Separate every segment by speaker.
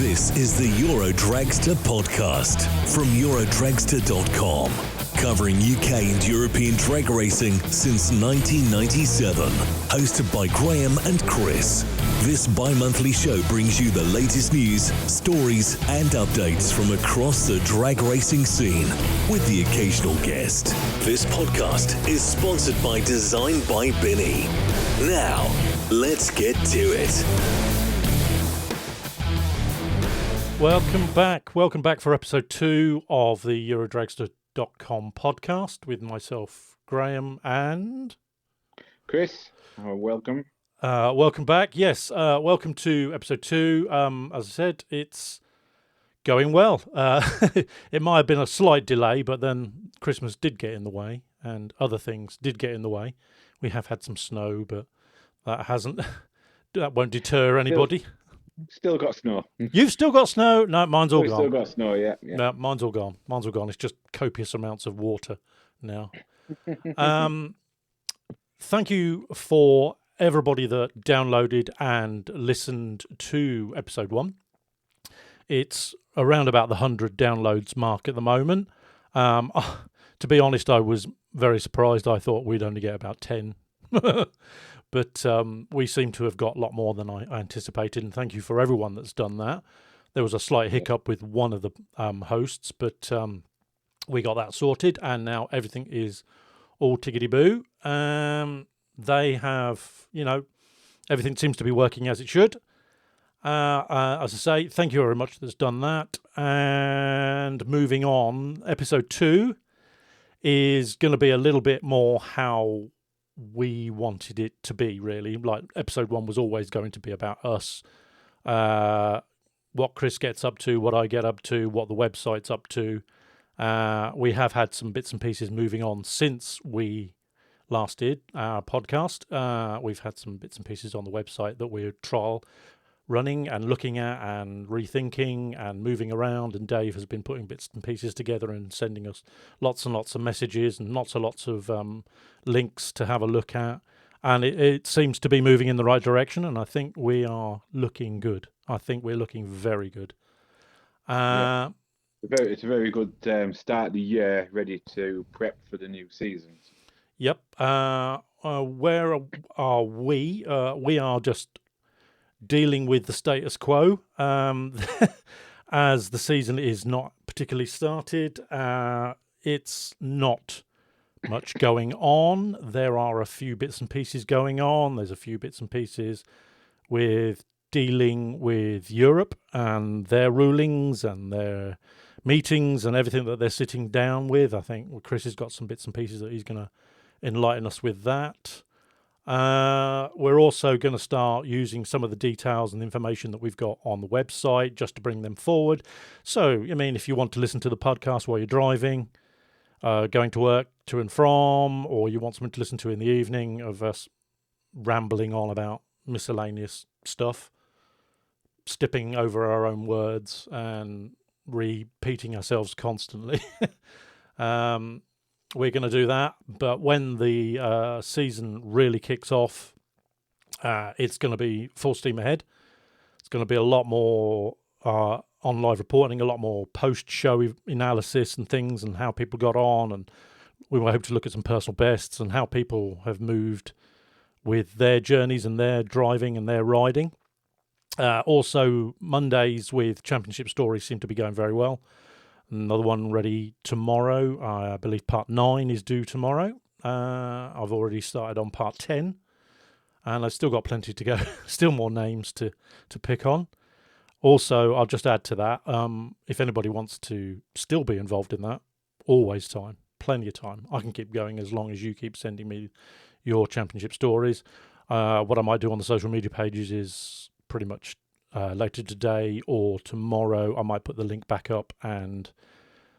Speaker 1: This is the Eurodragster podcast from Eurodragster.com, covering UK and European drag racing since 1997. Hosted by Graham and Chris. This bi-monthly show brings you the latest news, stories and updates from across the drag racing scene, with the occasional guest. This podcast is sponsored by Design by Binny. Now, let's get to it.
Speaker 2: Welcome back for episode 2 of the Eurodragster.com podcast with myself, Graham, and
Speaker 3: Chris. Welcome.
Speaker 2: Welcome back. Yes, welcome to episode 2. As I said, it's going well. It might have been a slight delay, but then Christmas did get in the way, and other things did get in the way. We have had some snow, but that won't deter anybody.
Speaker 3: Still got snow.
Speaker 2: You've still got snow? No, mine's all
Speaker 3: We've
Speaker 2: gone.
Speaker 3: still got snow, yeah.
Speaker 2: No, mine's all gone. It's just copious amounts of water now. Thank you for everybody that downloaded and listened to episode 1. It's around about the 100 downloads mark at the moment. To be honest, I was very surprised. I thought we'd only get about 10. But we seem to have got a lot more than I anticipated, and thank you for everyone that's done that. There was a slight hiccup with one of the hosts, but we got that sorted, and now everything is all tickety-boo. They have, everything seems to be working as it should. As I say, thank you very much that's done that. And moving on, episode 2 is going to be a little bit more how we wanted it to be, really. Like episode 1 was always going to be about us, what Chris gets up to, what I get up to, what the website's up to. We have had some bits and pieces moving on since we last did our podcast. We've had some bits and pieces on the website that we're trial running and looking at and rethinking and moving around, and Dave has been putting bits and pieces together and sending us lots and lots of messages and lots of links to have a look at, and it seems to be moving in the right direction, and I think we are looking good. I think we're looking very good.
Speaker 3: It's a very good start of the year, ready to prep for the new season.
Speaker 2: Yep. Where are we? We are just dealing with the status quo, as the season is not particularly started. It's not much going on. There are a few bits and pieces going on. There's a few bits and pieces with dealing with Europe and their rulings and their meetings and everything that they're sitting down with. I think Chris has got some bits and pieces that he's going to enlighten us with that. We're also going to start using some of the details and information that we've got on the website just to bring them forward. So, if you want to listen to the podcast while you're driving, going to work to and from, or you want something to listen to in the evening of us rambling on about miscellaneous stuff, skipping over our own words and repeating ourselves constantly, we're going to do that. But when the season really kicks off, it's going to be full steam ahead. It's going to be a lot more on live reporting, a lot more post-show analysis and things, and how people got on. And we will hope to look at some personal bests and how people have moved with their journeys and their driving and their riding. Also, Mondays with Championship Stories seem to be going very well. Another one ready tomorrow. I believe part 9 is due tomorrow. I've already started on part 10, and I've still got plenty to go. Still more names to pick on. Also, I'll just add to that, if anybody wants to still be involved in that, always time, plenty of time. I can keep going as long as you keep sending me your championship stories. What I might do on the social media pages is pretty much later today or tomorrow, I might put the link back up and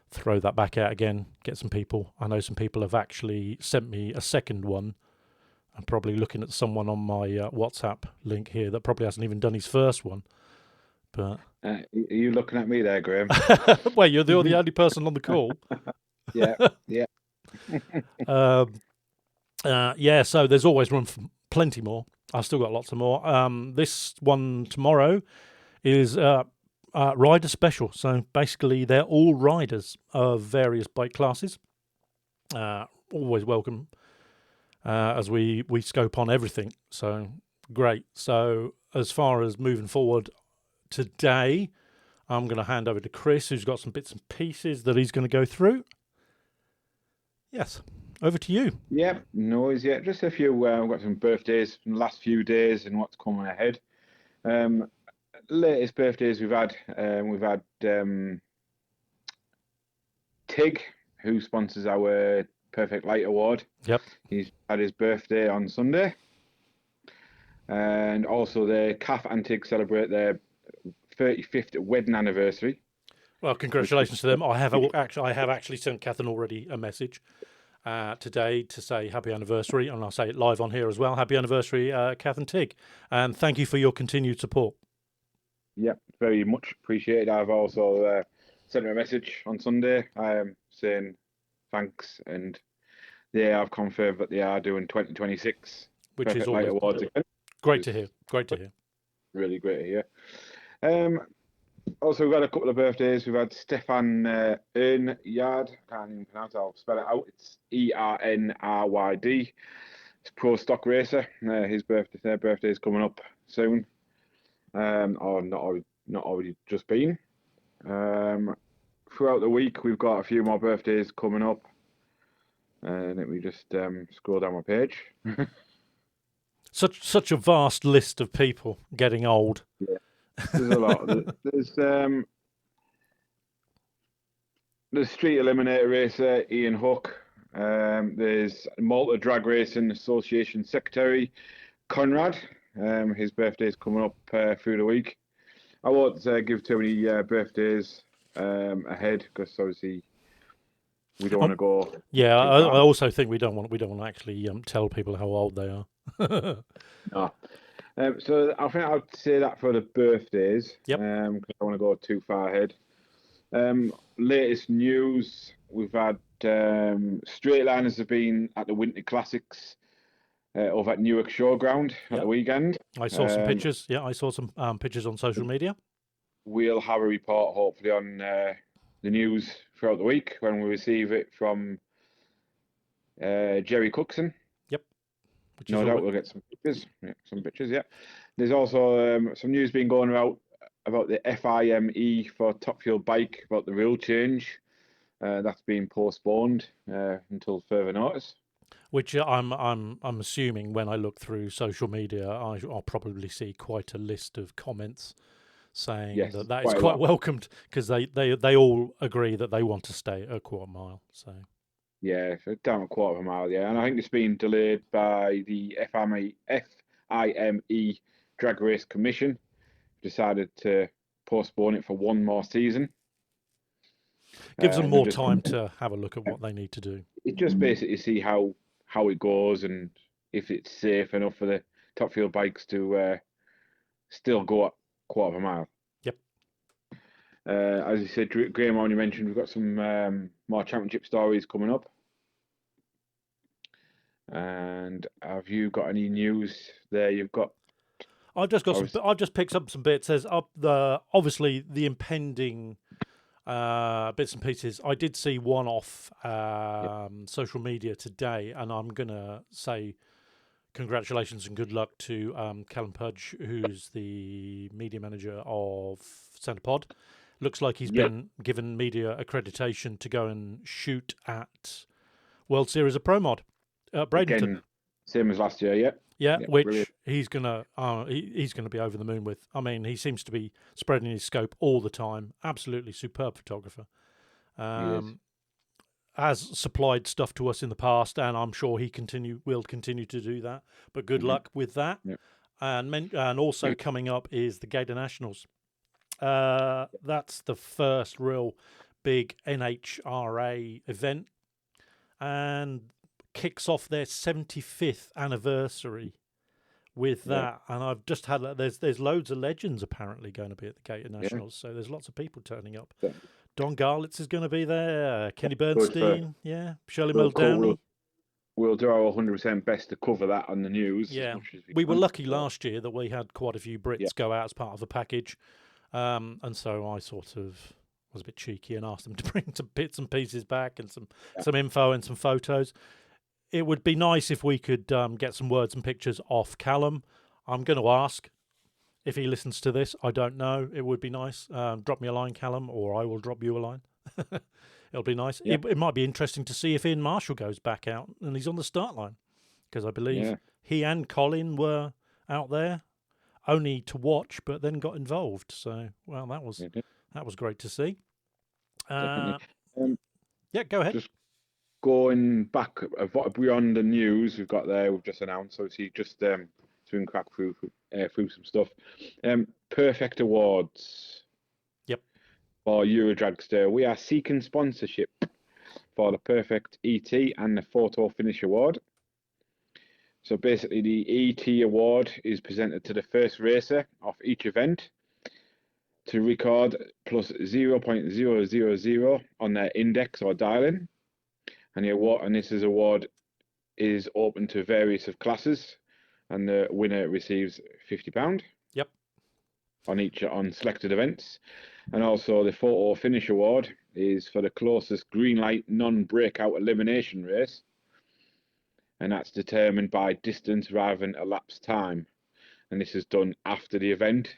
Speaker 2: throw that back out again, get some people. I know some people have actually sent me a second one. I'm probably looking at someone on my WhatsApp link here that probably hasn't even done his first one. But
Speaker 3: are you looking at me there, Graham?
Speaker 2: Well, you're the only person on the call.
Speaker 3: Yeah.
Speaker 2: So there's always room for plenty more. I've still got lots of more. This one tomorrow is rider special. So basically, they're all riders of various bike classes. Always welcome as we scope on everything. So great. So as far as moving forward today, I'm going to hand over to Chris, who's got some bits and pieces that he's going to go through. Yes, over to you.
Speaker 3: Yeah, no worries. Yeah, just a few. We've got some birthdays from the last few days and what's coming ahead. Latest birthdays we've had. Tig, who sponsors our Perfect Light Award.
Speaker 2: Yep.
Speaker 3: He's had his birthday on Sunday. And also the CAF and Tig celebrate their 35th wedding anniversary.
Speaker 2: Well, congratulations to them. I have actually sent Catherine already a message today to say happy anniversary, and I'll say it live on here as well. Happy anniversary, Kath and Tig, and thank you for your continued support.
Speaker 3: Yep, very much appreciated. I've also sent her a message on Sunday saying thanks, and they have confirmed that they are doing 2026,
Speaker 2: which
Speaker 3: Perfect
Speaker 2: is
Speaker 3: Light
Speaker 2: always
Speaker 3: Awards again.
Speaker 2: Great to hear. Great to hear.
Speaker 3: Really great to hear. Also, we've had a couple of birthdays. We've had Stefan Earnyard. I can't even pronounce it. I'll spell it out. It's Ernryd. It's pro stock racer. Their birthday is coming up soon. Or not already just been. Throughout the week, we've got a few more birthdays coming up. Let me just scroll down my page.
Speaker 2: Such a vast list of people getting old.
Speaker 3: Yeah, there's a lot. There's Street Eliminator racer Ian Hook. There's Malta Drag Racing Association Secretary Conrad. His birthday is coming up through the week. I won't give too many birthdays ahead because obviously we don't want to go.
Speaker 2: Yeah, I also think we don't want to actually tell people how old they are.
Speaker 3: No. So I think I'd say that for the birthdays.
Speaker 2: Yep.
Speaker 3: Because I don't want to go too far ahead. Latest news: we've had straight liners have been at the Winter Classics over at Newark Showground at the weekend.
Speaker 2: I saw some pictures. Yeah, I saw some pictures on social media.
Speaker 3: We'll have a report hopefully on the news throughout the week when we receive it from Jerry Cookson.
Speaker 2: Yep.
Speaker 3: No doubt we'll get some pictures. Yeah, some pictures. Yeah. There's also some news being going about the FIME for Top Fuel Bike about the rule change. That's been postponed until further notice.
Speaker 2: Which I'm assuming when I look through social media, I'll probably see quite a list of comments saying that is quite welcomed because they all agree that they want to stay at a quarter mile. So
Speaker 3: yeah, so down a quarter of a mile. Yeah, and I think it's been delayed by the FIME Drag Race Commission. Decided to postpone it for one more season.
Speaker 2: Gives them more time to have a look at what they need to do.
Speaker 3: It just basically see how it goes and if it's safe enough for the Top Fuel bikes to still go at quarter of a mile.
Speaker 2: Yep.
Speaker 3: As you said, Graham already mentioned, we've got some more championship stories coming up. And have you got any news there? You've got.
Speaker 2: I've just picked up some bits. There's obviously the impending bits and pieces. I did see one off social media today, and I'm gonna say congratulations and good luck to Callum Pudge, who's the media manager of Centre Pod. Looks like he's been given media accreditation to go and shoot at World Series of Pro Mod at Bradenton.
Speaker 3: Again, same as last year,
Speaker 2: Yeah, which
Speaker 3: brilliant.
Speaker 2: he's gonna be over the moon with. I mean, he seems to be spreading his scope all the time. Absolutely superb photographer. Has supplied stuff to us in the past, and I'm sure will continue to do that. But good luck with that.
Speaker 3: Yeah.
Speaker 2: And also coming up is the Gator Nationals. That's the first real big NHRA event, and kicks off their 75th anniversary with that. And I've just had there's loads of legends apparently going to be at the Gator Nationals, so there's lots of people turning up.
Speaker 3: Yeah.
Speaker 2: Don Garlitz is going to be there, Kenny Bernstein, Shirley Muldowney.
Speaker 3: We'll do our 100% best to cover that on the news.
Speaker 2: Yeah,
Speaker 3: as much as
Speaker 2: we were lucky last year that we had quite a few Brits go out as part of the package. And so I sort of was a bit cheeky and asked them to bring some bits and pieces back and some info and some photos. It would be nice if we could get some words and pictures off Callum. I'm going to ask if he listens to this. I don't know. It would be nice. Drop me a line, Callum, or I will drop you a line. It'll be nice.
Speaker 3: Yeah.
Speaker 2: It might be interesting to see if Ian Marshall goes back out and he's on the start line, because I believe he and Colin were out there only to watch, but then got involved. So, well, that was great to see. Yeah, go ahead.
Speaker 3: Just going back beyond the news we've got there, we've just announced, obviously, just so we can crack through some stuff. Perfect Awards.
Speaker 2: Yep.
Speaker 3: For Euro Dragster, we are seeking sponsorship for the Perfect ET and the Photo Finish Award. So basically, the ET Award is presented to the first racer of each event to record plus 0.000 on their index or dial-in. And this award is open to various of classes, and the winner receives £50.
Speaker 2: Yep.
Speaker 3: On selected events. And also the Photo Finish Award is for the closest green light non-breakout elimination race, and that's determined by distance rather than elapsed time. And this is done after the event.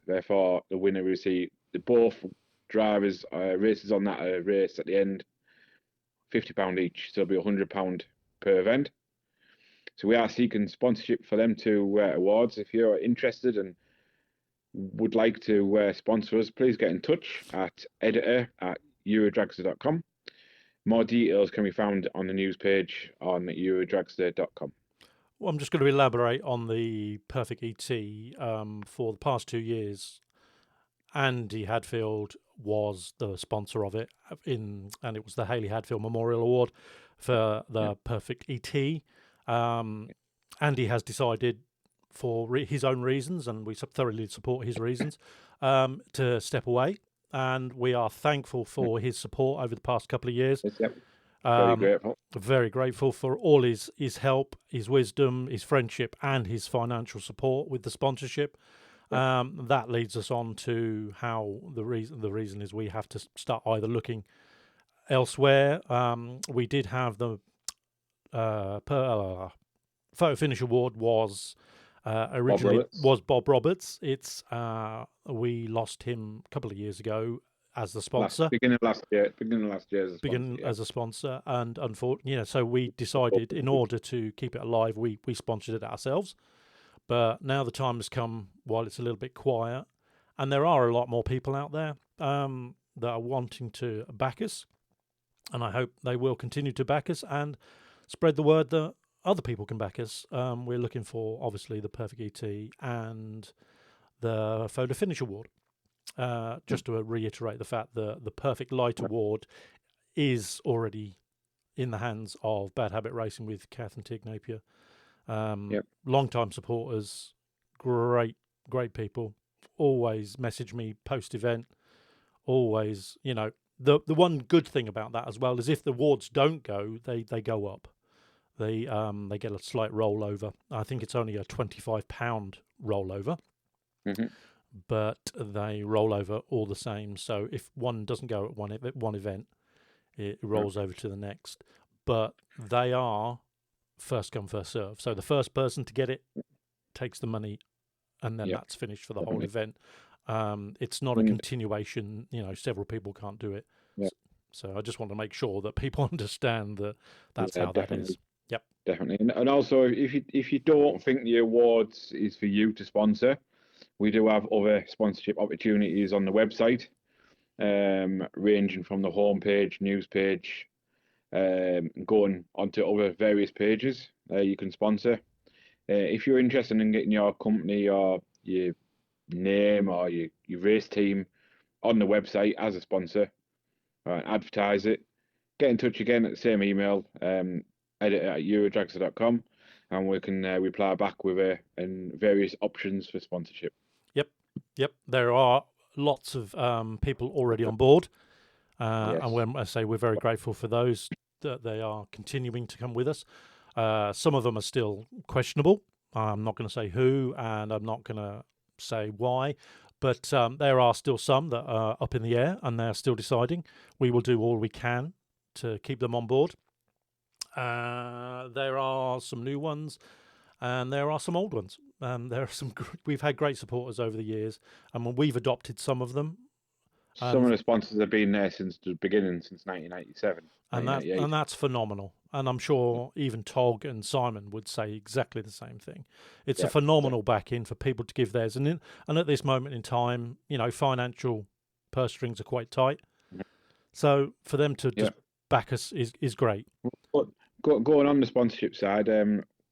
Speaker 3: Therefore, the winner receives both drivers races on that race at the end, £50 each. So it'll be £100 per event. So we are seeking sponsorship for them two awards. If you're interested and would like to sponsor us, please get in touch at editor@eurodragster.com. More details can be found on the news page on eurodragster.com.
Speaker 2: Well, I'm just going to elaborate on the Perfect ET. For the past 2 years, Andy Hadfield was the sponsor of it, and it was the Haley Hadfield Memorial Award for the Perfect ET. Andy has decided, for his own reasons, and we thoroughly support his reasons, to step away. And we are thankful for his support over the past couple of years.
Speaker 3: Yep. Very grateful.
Speaker 2: Very grateful for all his help, his wisdom, his friendship, and his financial support with the sponsorship. That leads us on to how the reason is we have to start either looking elsewhere. We did have the Photo Finish Award was originally was Bob Roberts. It's we lost him a couple of years ago as the sponsor.
Speaker 3: Beginning of last year
Speaker 2: as a sponsor, and unfortunately, so we decided, in order to keep it alive, we sponsored it ourselves. But now the time has come, while it's a little bit quiet, and there are a lot more people out there that are wanting to back us, and I hope they will continue to back us and spread the word that other people can back us. We're looking for, obviously, the Perfect ET and the Photo Finish Award. Just to reiterate the fact that the Perfect Light Award is already in the hands of Bad Habit Racing with Kath and Tig Napier. Long-time supporters, great people, always message me post-event, always, the one good thing about that as well is if the awards don't go, they go up. They get a slight rollover. I think it's only a £25 rollover, but they roll over all the same. So if one doesn't go at one event, it rolls over to the next. But they are first come, first serve. So the first person to get it takes the money, and then that's finished for the whole event. It's not a continuation. Several people can't do it. So I just want to make sure that people understand that that's how that is. Yep,
Speaker 3: definitely. And also, if you don't think the awards is for you to sponsor, we do have other sponsorship opportunities on the website, ranging from the homepage, news page, going onto other various pages you can sponsor. If you're interested in getting your company or your name or your race team on the website as a sponsor, advertise it, get in touch again at the same email, editor@eurodragster.com, and we can reply back with various options for sponsorship.
Speaker 2: Yep. There are lots of people already on board, and when I say we're very grateful for those, that they are continuing to come with us. Some of them are still questionable. I'm not going to say who, and I'm not going to say why, But there are still some that are up in the air, and they're still deciding. We will do all we can to keep them on board. There are some new ones, and there are some old ones. There are some. We've had great supporters over the years, and when we've adopted some of them.
Speaker 3: Some of the sponsors have been there since the beginning, since 1997.
Speaker 2: And that's phenomenal. And I'm sure even Tog and Simon would say exactly the same thing. It's a phenomenal back-in for people to give theirs. And at this moment in time, financial purse strings are quite tight. So for them to just back us is great.
Speaker 3: But going on the sponsorship side,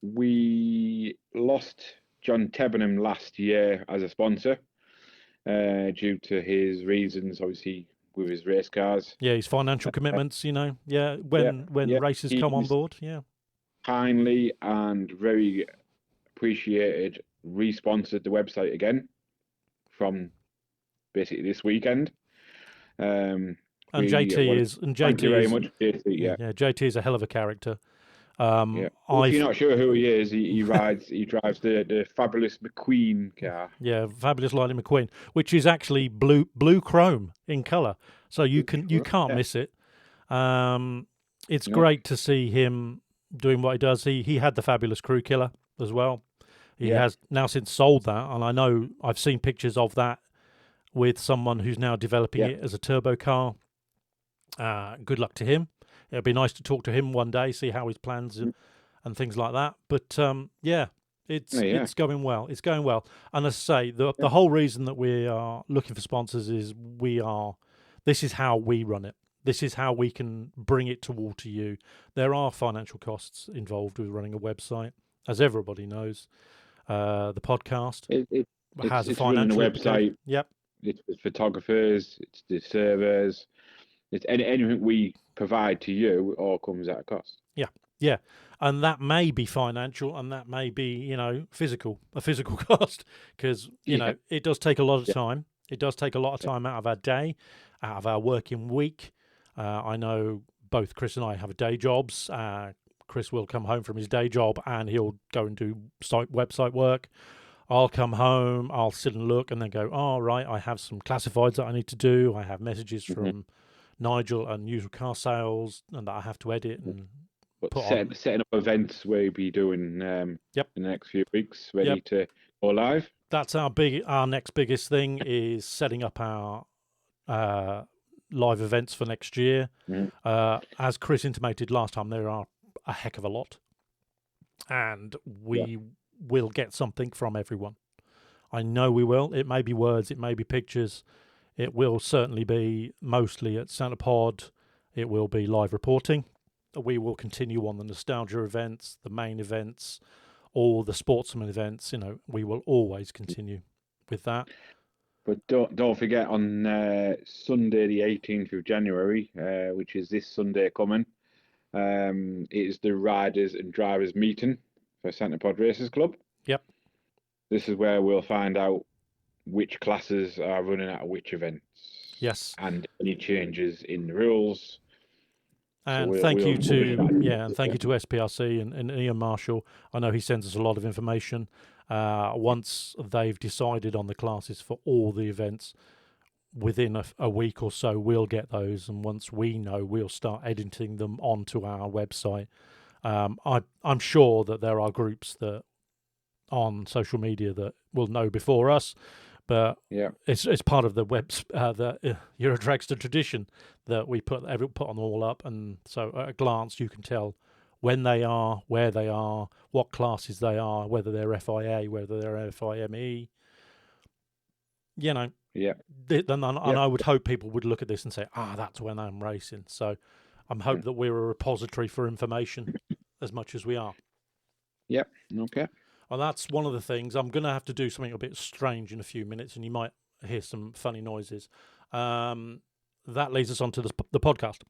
Speaker 3: we lost John Tebenham last year as a sponsor due to his reasons, obviously, with his race cars.
Speaker 2: Yeah, his financial commitments, when races come on board,
Speaker 3: Kindly and very appreciated, re-sponsored the website again from basically this weekend.
Speaker 2: JT
Speaker 3: thank you very much, JT.
Speaker 2: Yeah, JT is a hell of a character.
Speaker 3: If you're not sure who he is, he drives the fabulous McQueen car.
Speaker 2: Yeah, fabulous Lightning McQueen, which is actually blue chrome in colour, so you can't miss it. It's great to see him doing what he does. He had the fabulous Crew Killer as well. He has now since sold that, and I know I've seen pictures of that with someone who's now developing it as a turbo car. Good luck to him. It'd be nice to talk to him one day, see how his plans and things like that. But it's going well. It's going well. And as I say, the whole reason that we are looking for sponsors is this is how we run it. This is how we can bring it toward to you. There are financial costs involved with running a website, as everybody knows. The podcast has a financial
Speaker 3: website.
Speaker 2: Yep.
Speaker 3: It's the photographers. It's the servers. It's anything we provide to you all comes at a cost.
Speaker 2: Yeah, and that may be financial, and that may be a physical cost, because it does take a lot of time. It does take a lot of time out of our day, out of our working week. I know both Chris and I have day jobs. Chris will come home from his day job and he'll go and do website work. I'll come home, I'll sit and look, and then go, oh, right, I have some classifieds that I need to do. I have messages from Nigel and Usual Car Sales and that I have to edit and
Speaker 3: setting up events we'll be doing in the next few weeks, ready to go live.
Speaker 2: That's our next biggest thing is setting up our live events for next year. As Chris intimated last time, there are a heck of a lot, and we will get something from everyone. I know we will. It may be words, it may be pictures. It will certainly be mostly at Santa Pod. It will be live reporting. We will continue on the nostalgia events, the main events, all the sportsman events. We will always continue with that.
Speaker 3: But don't forget on Sunday the 18th of January, which is this Sunday coming, it is the riders and drivers meeting for Santa Pod Racers Club. Yep. This is where we'll find out which classes are running at which events.
Speaker 2: Yes.
Speaker 3: And any changes in the rules.
Speaker 2: And thank you to SPRC and Ian Marshall. I know he sends us a lot of information. Once they've decided on the classes for all the events, within a week or so, we'll get those. And once we know, we'll start editing them onto our website. I'm sure that there are groups that on social media that will know before us. But it's part of the the Euro Dragster tradition that we put them all up, and so at a glance you can tell when they are, where they are, what classes they are, whether they're FIA, whether they're FIME. And I would hope people would look at this and say, that's when I'm racing. So I'm hoping that we're a repository for information as much as we are.
Speaker 3: Yep. Okay.
Speaker 2: And that's one of the things. I'm going to have to do something a bit strange in a few minutes, and you might hear some funny noises. That leads us on to the podcast.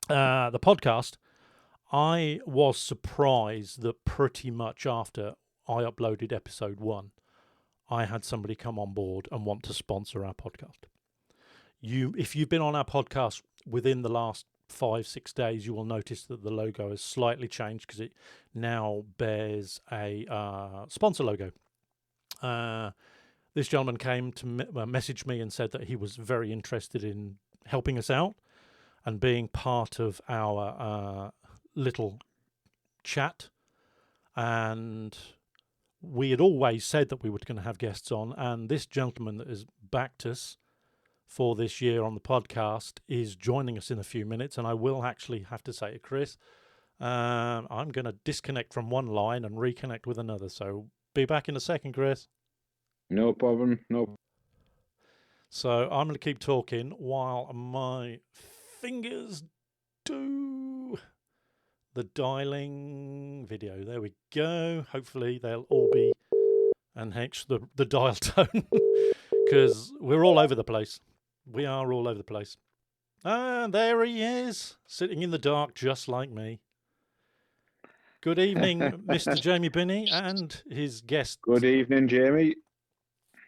Speaker 2: The podcast, I was surprised that pretty much after I uploaded episode 1, I had somebody come on board and want to sponsor our podcast. If you've been on our podcast within the last 5-6 days, you will notice that the logo has slightly changed because it now bears a sponsor logo. this gentleman came to message me and said that he was very interested in helping us out and being part of our little chat. And we had always said that we were going to have guests on, and this gentleman that has backed us for this year on the podcast is joining us in a few minutes. And I will actually have to say to Chris, I'm going to disconnect from one line and reconnect with another. So be back in a second, Chris.
Speaker 3: No problem. No.
Speaker 2: So I'm going to keep talking while my fingers do the dialing video. There we go. Hopefully they'll all be, and hence the dial tone, because we're all over the place. We are all over the place. Ah, there he is, sitting in the dark just like me. Good evening, Mr. Jamie Binney and his guest.
Speaker 3: Good evening, Jamie.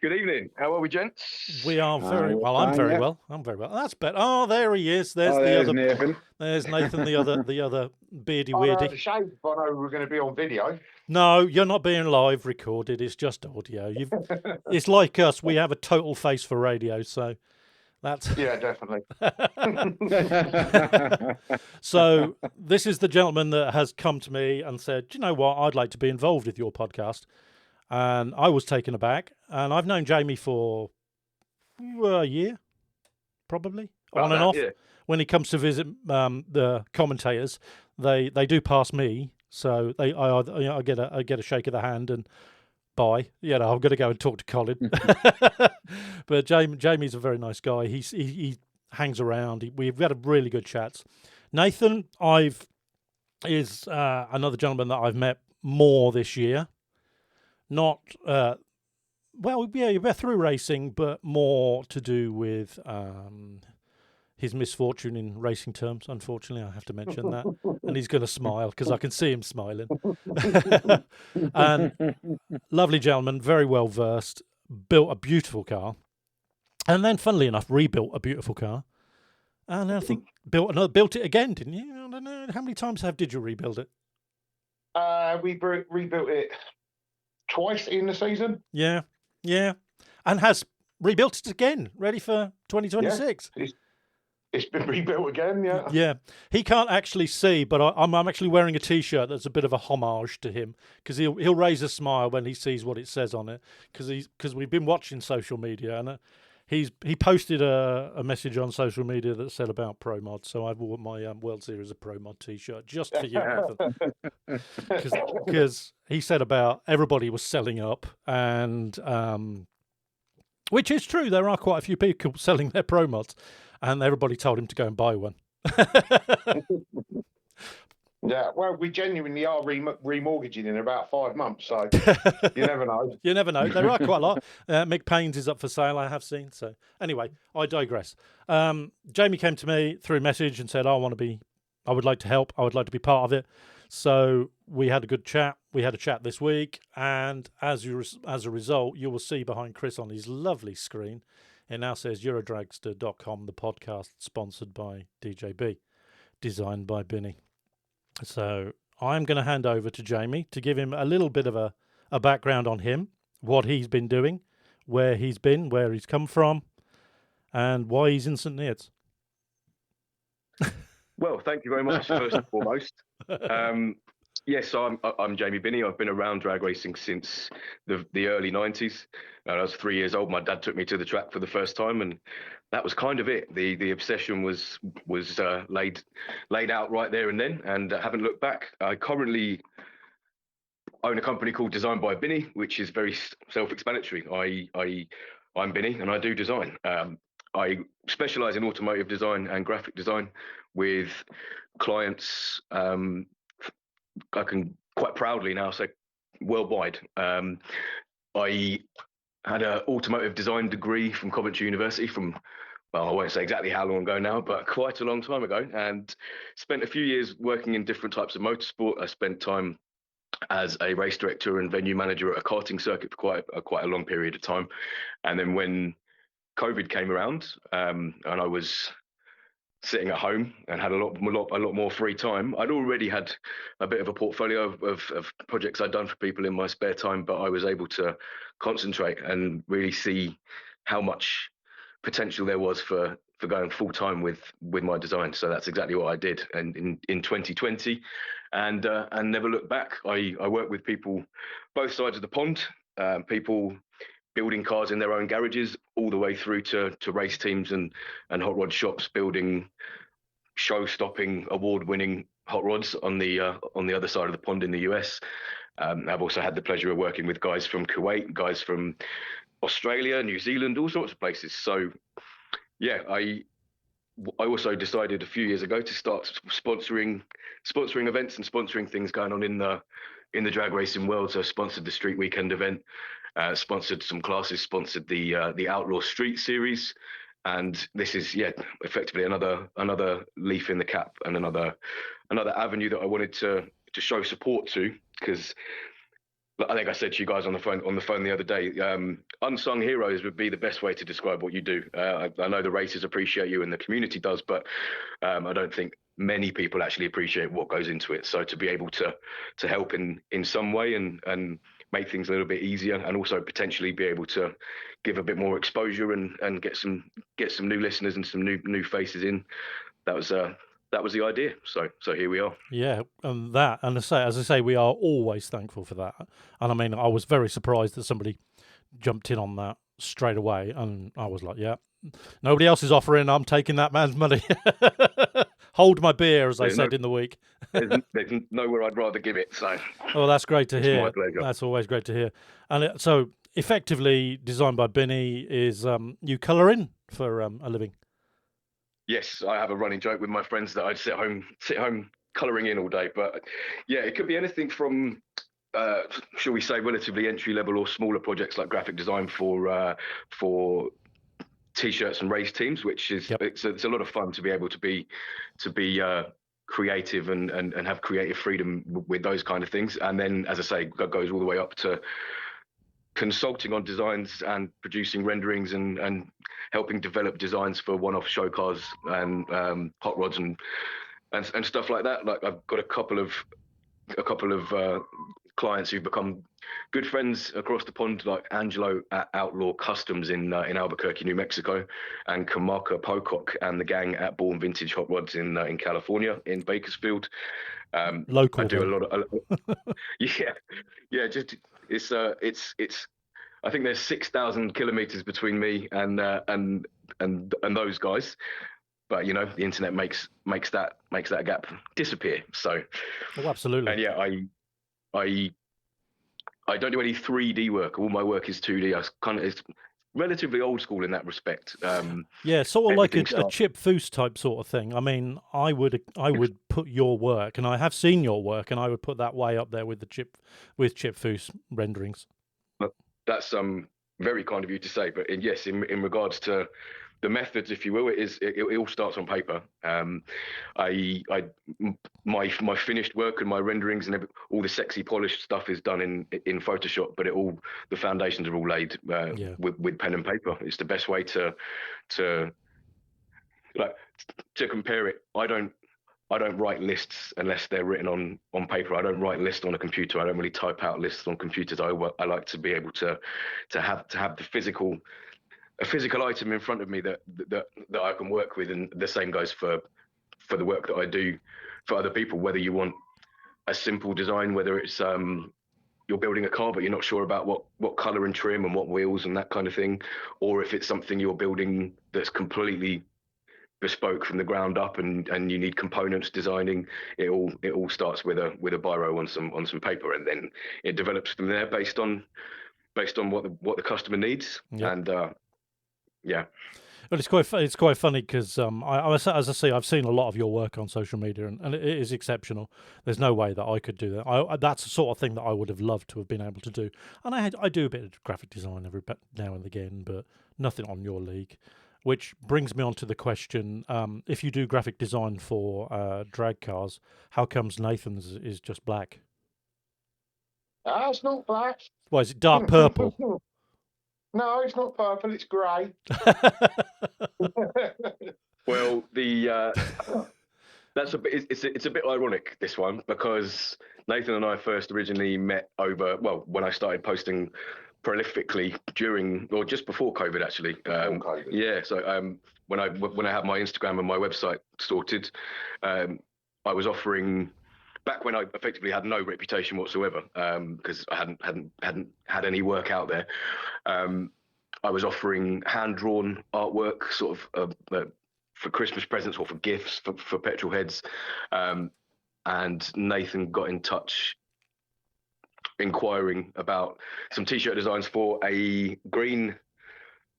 Speaker 4: Good evening. How are we, gents?
Speaker 2: We are very well. I'm very well. I'm very well. That's better. Oh, there he is. There's the other
Speaker 3: Nathan.
Speaker 2: There's Nathan, the other beardy weirdy.
Speaker 4: It's a shame if I know we're going to be on video.
Speaker 2: No, you're not being live recorded. It's just audio. It's like us. We have a total face for radio, so that's
Speaker 4: Yeah, definitely.
Speaker 2: So this is the gentleman that has come to me and said, "Do you know what? I'd like to be involved with your podcast." And I was taken aback. And I've known Jamie for a year, probably, on and off.
Speaker 4: Yeah.
Speaker 2: When he comes to visit the commentators, they do pass me, so I get a shake of the hand and bye. You know, I'm going to go and talk to Colin. But Jamie's a very nice guy. He hangs around. We've had a really good chats. Nathan, is another gentleman that I've met more this year. Not we're through racing, but more to do with his misfortune in racing terms. Unfortunately, I have to mention that. And he's going to smile because I can see him smiling. And lovely gentleman, very well versed, built a beautiful car. And then, funnily enough, rebuilt a beautiful car. And I think built it again, didn't you? I don't know. How many times did you rebuild it?
Speaker 4: We rebuilt it twice in the season.
Speaker 2: Yeah. And has rebuilt it again, ready for 2026.
Speaker 4: Yeah, it's been rebuilt again, yeah.
Speaker 2: Yeah. He can't actually see, but I'm actually wearing a T-shirt that's a bit of a homage to him, because he'll raise a smile when he sees what it says on it, because we've been watching social media, and he posted a message on social media that said about Pro Mod, so I wore my World Series of Pro Mod T-shirt just for you, because he said about everybody was selling up, and which is true. There are quite a few people selling their Pro Mods, and everybody told him to go and buy one.
Speaker 4: Yeah, well, we genuinely are remortgaging in about 5 months, so you never know.
Speaker 2: You never know. There are quite a lot. Mick Payne's is up for sale, I have seen. So anyway, I digress. Jamie came to me through a message and said, I would like to help. I would like to be part of it. So we had a good chat. We had a chat this week. And as a result, you will see behind Chris on his lovely screen, it now says Eurodragster.com, the podcast sponsored by DJB, designed by Binny. So I'm going to hand over to Jamie to give him a little bit of a background on him, what he's been doing, where he's been, where he's come from, and why he's in St. Neots.
Speaker 5: Well, thank you very much, first and foremost. Yes, I'm Jamie Binney. I've been around drag racing since the early 90s. I was 3 years old. My dad took me to the track for the first time, and that was kind of it. The obsession was laid out right there and then, and I haven't looked back. I currently own a company called Designed by Binny, which is very self-explanatory. I'm Binny, and I do design. I specialise in automotive design and graphic design with clients. I can quite proudly now say worldwide. I had an automotive design degree from Coventry University well, I won't say exactly how long ago now, but quite a long time ago, and spent a few years working in different types of motorsport. I spent time as a race director and venue manager at a karting circuit for quite a long period of time. And then when COVID came around, and I was sitting at home and had a lot more free time. I'd already had a bit of a portfolio of projects I'd done for people in my spare time, but I was able to concentrate and really see how much potential there was for going full time with my design. So that's exactly what I did, and in 2020, and never looked back. I work with people both sides of the pond, people building cars in their own garages, all the way through to race teams and hot rod shops building show-stopping, award-winning hot rods on the other side of the pond in the US. I've also had the pleasure of working with guys from Kuwait, guys from Australia, New Zealand, all sorts of places. So, yeah, I also decided a few years ago to start sponsoring events and sponsoring things going on in the drag racing world. So, I sponsored the Street Weekend event, sponsored some classes, sponsored the Outlaw Street series, and this is effectively another leaf in the cap and another avenue that I wanted to show support to, because I think I said to you guys on the phone the other day, unsung heroes would be the best way to describe what you do. I know the racers appreciate you and the community does, but I don't think many people actually appreciate what goes into it. So to be able to help in some way and make things a little bit easier, and also potentially be able to give a bit more exposure and get some new listeners and some new faces in, that was the idea. So here we are.
Speaker 2: Yeah, and as I say, we are always thankful for that. And I mean, I was very surprised that somebody jumped in on that straight away, and I was like, yeah, nobody else is offering, I'm taking that man's money. Hold my beer, as I said in the week.
Speaker 5: there's nowhere I'd rather give it. So,
Speaker 2: well, that's great to hear.
Speaker 5: My pleasure.
Speaker 2: That's always great to hear. And so, effectively, Designed by Binny is you colour in for a living.
Speaker 5: Yes, I have a running joke with my friends that I'd sit home colouring in all day. But yeah, it could be anything from, shall we say, relatively entry level or smaller projects like graphic design for T-shirts and race teams, which is it's a lot of fun to be able to be creative and have creative freedom with those kind of things. And then, as I say, that goes all the way up to consulting on designs and producing renderings and helping develop designs for one-off show cars and hot rods and stuff like that. Like, I've got a couple of clients who've become good friends across the pond, like Angelo at Outlaw Customs in Albuquerque, New Mexico, and Kamaka Pocock and the gang at Born Vintage Hot Rods in California, in Bakersfield.
Speaker 2: Local.
Speaker 5: I do a lot of just it's I think there's 6,000 kilometers between me and those guys, but you know, the internet makes that gap disappear. So
Speaker 2: absolutely.
Speaker 5: And yeah, I don't do any 3D work. All my work is 2D. It's relatively old school in that respect.
Speaker 2: Yeah, sort of like a Chip Foose type sort of thing. I mean, I would put your work, and I have seen your work, and I would put that way up there with Chip Foose renderings.
Speaker 5: That's very kind of you to say, but yes, in regards to the methods, if you will, it all starts on paper. My finished work and my renderings and all the sexy polished stuff is done in Photoshop, but the foundations are all laid with pen and paper. It's the best way to compare it. I don't write lists unless they're written on paper. I don't write lists on a computer. I don't really type out lists on computers. I like to be able to have a physical item in front of me that I can work with, and the same goes for the work that I do for other people. Whether you want a simple design, whether it's you're building a car but you're not sure about what color and trim and what wheels and that kind of thing, or if it's something you're building that's completely bespoke from the ground up and you need components designing, it all starts with a biro on some paper, and then it develops from there based on what the customer needs. And yeah.
Speaker 2: Well, it's quite funny because as I say, I've seen a lot of your work on social media, and it is exceptional. There's no way that I could do that. That's the sort of thing that I would have loved to have been able to do. And I do a bit of graphic design every now and again, but nothing on your league. Which brings me on to the question: if you do graphic design for drag cars, how comes Nathan's is just black?
Speaker 4: It's not black.
Speaker 2: Why is it dark purple?
Speaker 4: No, it's not purple. It's grey.
Speaker 5: Well, that's a bit. It's a bit ironic, this one, because Nathan and I first originally met when I started posting prolifically during or just before COVID, actually.
Speaker 4: COVID.
Speaker 5: Yeah. So when I had my Instagram and my website sorted, I was offering. Back when I effectively had no reputation whatsoever, because I hadn't had any work out there. I was offering hand-drawn artwork, sort of for Christmas presents or for gifts for petrol heads. And Nathan got in touch, inquiring about some T-shirt designs for a green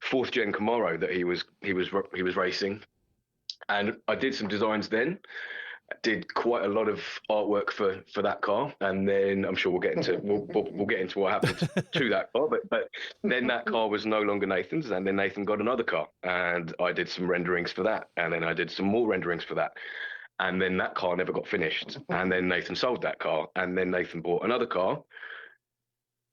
Speaker 5: 4th gen Camaro that he was racing, and I did some designs then. Did quite a lot of artwork for that car, and then I'm sure we'll get into what happened to that car. But then that car was no longer Nathan's, and then Nathan got another car, and I did some renderings for that, and then I did some more renderings for that, and then that car never got finished, and then Nathan sold that car, and then Nathan bought another car.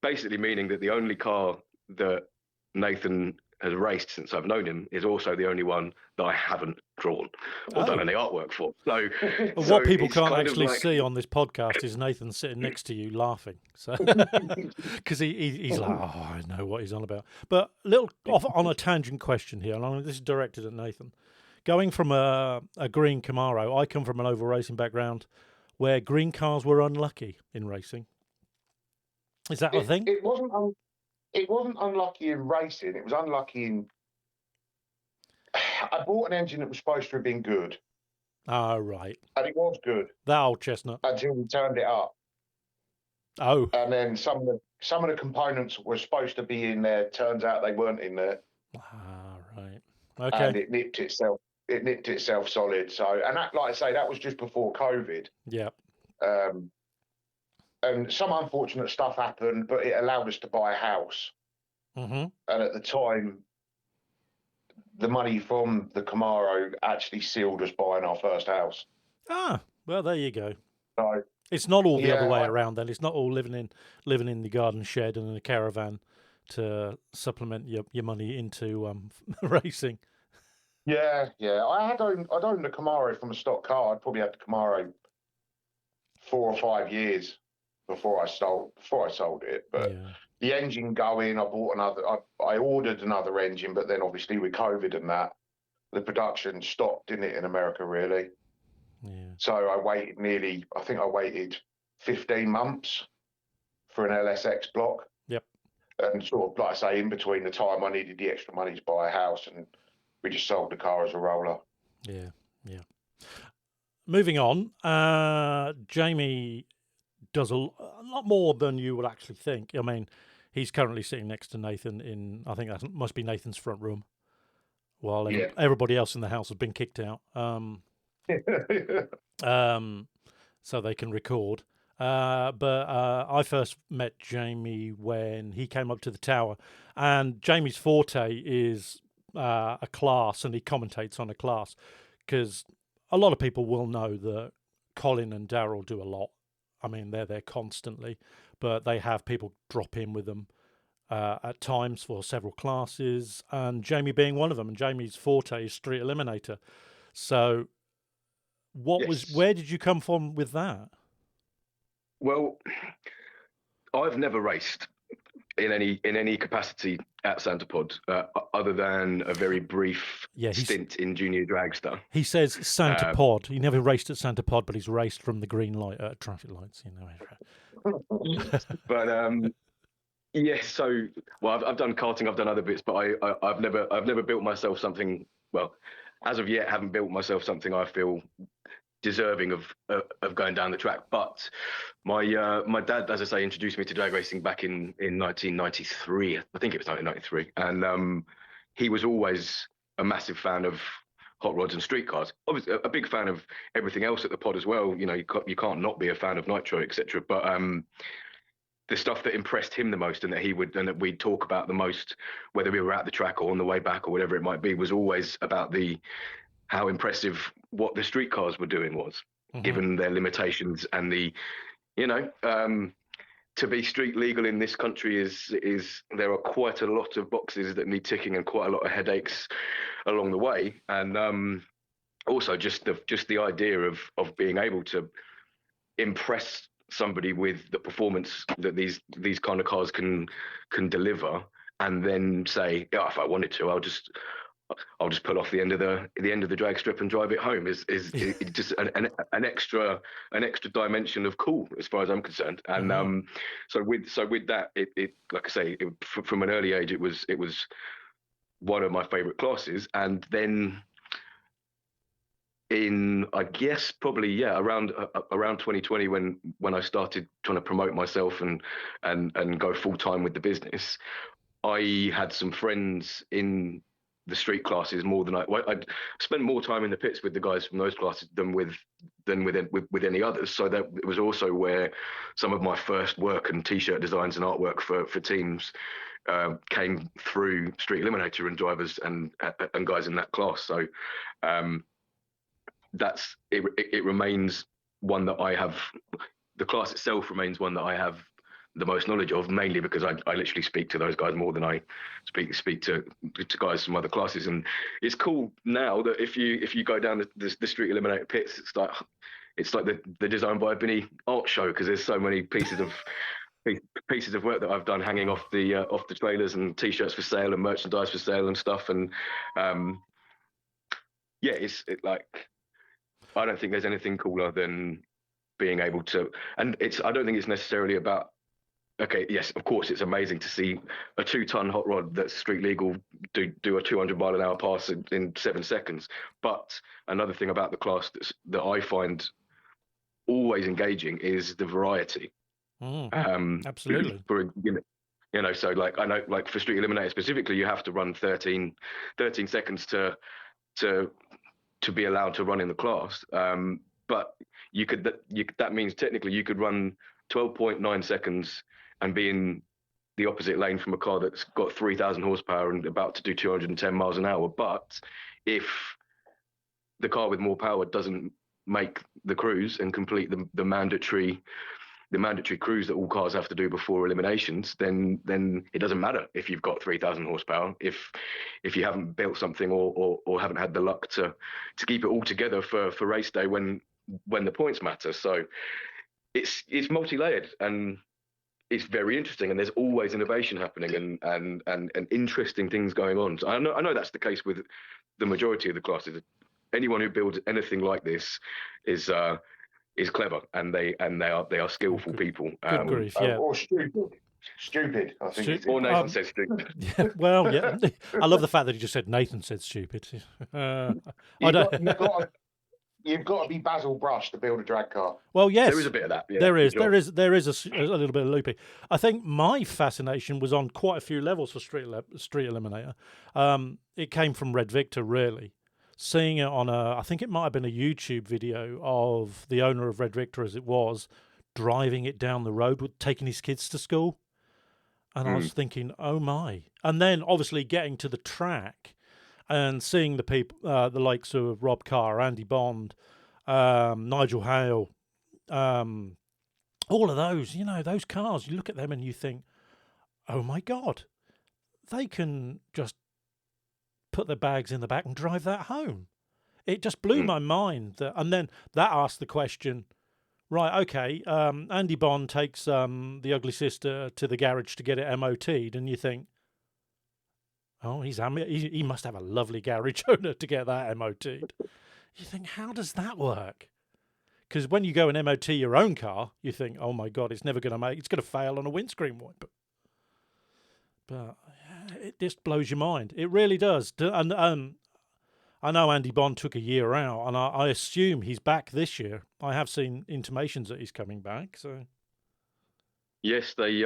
Speaker 5: Basically, meaning that the only car that Nathan has raced since I've known him is also the only one that I haven't drawn or done any artwork for. So,
Speaker 2: what people can't actually see on this podcast is Nathan sitting next to you laughing. So, because he's like, oh, I know what he's on about. But little off on a tangent question here, and this is directed at Nathan. Going from a green Camaro, I come from an oval racing background where green cars were unlucky in racing. Is that a thing?
Speaker 4: It wasn't unlucky in racing. It was unlucky in. I bought an engine that was supposed to have been good.
Speaker 2: Ah, right.
Speaker 4: And it was good.
Speaker 2: That old chestnut.
Speaker 4: Until we turned it up.
Speaker 2: Oh.
Speaker 4: And then some of the components were supposed to be in there. Turns out they weren't in there.
Speaker 2: Ah, right. Okay.
Speaker 4: And it nipped itself solid. So, and that, like I say, that was just before COVID.
Speaker 2: Yeah.
Speaker 4: And some unfortunate stuff happened, but it allowed us to buy a house.
Speaker 2: Mm-hmm.
Speaker 4: And at the time, the money from the Camaro actually sealed us buying our first house.
Speaker 2: Ah, well, there you go.
Speaker 4: So,
Speaker 2: it's not all the other way around then. It's not all living in the garden shed and in a caravan to supplement your money into racing.
Speaker 4: Yeah. I'd owned the Camaro from a stock car. I'd probably had the Camaro 4 or 5 years before I sold it. But the engine going, I ordered another engine, but then obviously with COVID and that, the production stopped, didn't it, in America, really?
Speaker 2: Yeah.
Speaker 4: So I waited 15 months for an LSX block.
Speaker 2: Yep.
Speaker 4: And sort of, like I say, in between the time I needed the extra money to buy a house, and we just sold the car as a roller.
Speaker 2: Yeah. Moving on, Jamie does a lot more than you would actually think. I mean, he's currently sitting next to Nathan in, I think that must be Nathan's front room, while everybody else in the house has been kicked out, so they can record. But I first met Jamie when he came up to the tower, and Jamie's forte is a class, and he commentates on a class, because a lot of people will know that Colin and Daryl do a lot. I mean, they're there constantly, but they have people drop in with them at times for several classes, and Jamie being one of them. And Jamie's forte is Street Eliminator. So, where did you come from with that?
Speaker 5: Well, I've never raced in any capacity at Santa Pod, other than a very brief stint in Junior Dragster.
Speaker 2: He says Santa Pod. He never raced at Santa Pod, but he's raced from the green light traffic lights.
Speaker 5: But yes, so I've done karting, I've done other bits, but I've never built myself something. Well, as of yet, haven't built myself something I feel deserving of going down the track. But my dad, as I say, introduced me to drag racing back in 1993. I think it was 1993, and he was always a massive fan of hot rods and street cars. Obviously, a big fan of everything else at the pod as well. You know, you can't not be a fan of Nitro, etc. But the stuff that impressed him the most, and that we'd talk about the most, whether we were at the track or on the way back or whatever it might be, was always about how impressive what the street cars were doing was, given their limitations and to be street legal in this country is there are quite a lot of boxes that need ticking and quite a lot of headaches along the way. And also just the idea of being able to impress somebody with the performance that these kind of cars can deliver, and then say, yeah, if I wanted to, I'll just pull off the end of the drag strip and drive it home is just an extra dimension of cool as far as I'm concerned. And so with that, it like I say, from an early age, it was one of my favorite classes. And then in, I guess, probably around 2020, when I started trying to promote myself and go full time with the business, I had some friends in the street classes more than I'd spend more time in the pits with the guys from those classes than with any others. So that it was also where some of my first work and t-shirt designs and artwork for teams came through Street Eliminator and drivers and guys in that class. So that's it remains one that I have. The class itself remains one that I have the most knowledge of, mainly because I literally speak to those guys more than I speak to guys from other classes. And it's cool now that if you go down the Street Eliminator pits, it's like the Design by Binny art show, because there's so many pieces of work that I've done hanging off the trailers, and t-shirts for sale and merchandise for sale and stuff. And it's like, I don't think there's anything cooler than being able to, and I don't think it's necessarily about, okay, yes, of course, it's amazing to see a 2-ton hot rod that's street legal do a 200-mile-an-hour pass in 7 seconds. But another thing about the class that I find always engaging is the variety.
Speaker 2: Absolutely.
Speaker 5: So like, I know, like for Street Eliminator specifically, you have to run 13 seconds to be allowed to run in the class. But that means technically you could run 12.9 seconds and be in the opposite lane from a car that's got 3,000 horsepower and about to do 210 miles an hour. But if the car with more power doesn't make the cruise and complete the mandatory cruise that all cars have to do before eliminations, then it doesn't matter if you've got 3,000 horsepower if you haven't built something or haven't had the luck to keep it all together for race day when the points matter. So it's multi-layered, and it's very interesting, and there's always innovation happening and interesting things going on. So I know that's the case with the majority of the classes. Anyone who builds anything like this is clever, and they are skillful people.
Speaker 2: Good grief, yeah.
Speaker 4: Or stupid. I think.
Speaker 5: Or Nathan said stupid.
Speaker 2: Yeah, well, yeah. I love the fact that he just said Nathan said stupid.
Speaker 4: You've got to be Basil Brush to build a drag car.
Speaker 2: Well, yes,
Speaker 5: there is a bit of that. Yeah,
Speaker 2: there is a little bit of loopy. I think my fascination was on quite a few levels for Street Eliminator. It came from Red Victor, really. Seeing it on I think it might have been a YouTube video of the owner of Red Victor, as it was, driving it down the road with taking his kids to school. And I was thinking, oh my. And then obviously getting to the track and seeing the people, the likes of Rob Carr, Andy Bond, Nigel Hale, all of those, those cars, you look at them and you think, oh my God, they can just put their bags in the back and drive that home. It just blew my mind. And then that asked the question, right, okay, Andy Bond takes the Ugly Sister to the garage to get it MOT'd, and you think, oh, he must have a lovely garage owner to get that MOT'd. You think, how does that work? Because when you go and MOT your own car, you think, oh my God, it's going to fail on a windscreen wiper. But it just blows your mind. It really does. And I know Andy Bond took a year out, and I assume he's back this year. I have seen intimations that he's coming back. So
Speaker 5: yes, they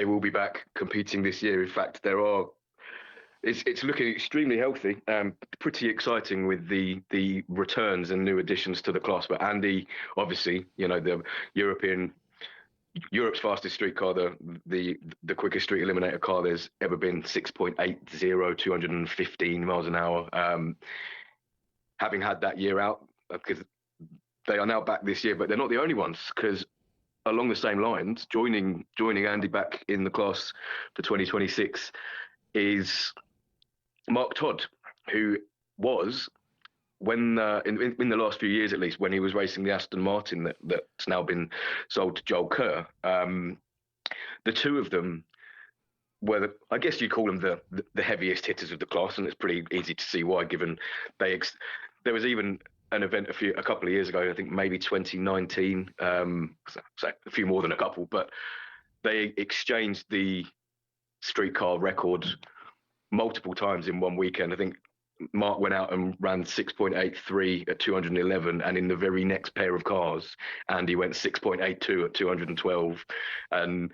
Speaker 5: will be back competing this year. In fact, it's looking extremely healthy, pretty exciting with the returns and new additions to the class. But Andy, obviously, the Europe's fastest street car, the quickest Street Eliminator car there's ever been, 6.80, 215 miles an hour. Having had that year out, because they are now back this year, but they're not the only ones, because along the same lines, joining Andy back in the class for 2026 is Mark Todd, who was when in the last few years, at least, when he was racing the Aston Martin that's now been sold to Joel Kerr, the two of them were, I guess you call them the heaviest hitters of the class, and it's pretty easy to see why, given there was even an event a couple of years ago, I think maybe 2019, so a few more than a couple, but they exchanged the streetcar record multiple times in one weekend. I think Mark went out and ran 6.83 at 211, and in the very next pair of cars, Andy went 6.82 at 212. And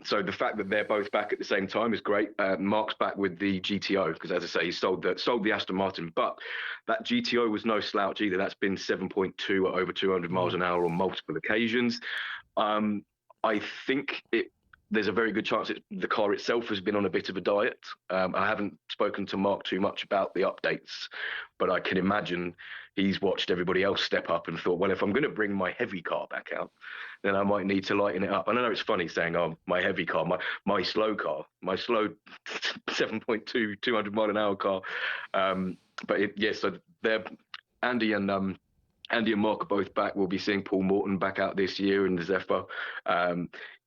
Speaker 5: so the fact that they're both back at the same time is great. Mark's back with the GTO because, as I say, he sold the Aston Martin, but that GTO was no slouch either. That's been 7.2 at over 200 miles an hour on multiple occasions. I think there's a very good chance the car itself has been on a bit of a diet. I haven't spoken to Mark too much about the updates, but I can imagine he's watched everybody else step up and thought, well, if I'm going to bring my heavy car back out, then I might need to lighten it up. And I know it's funny saying, oh, my heavy car, my slow car, my slow 7.2, 200 mile an hour car. So they're Andy and Mark are both back. We'll be seeing Paul Morton back out this year in the Zephyr.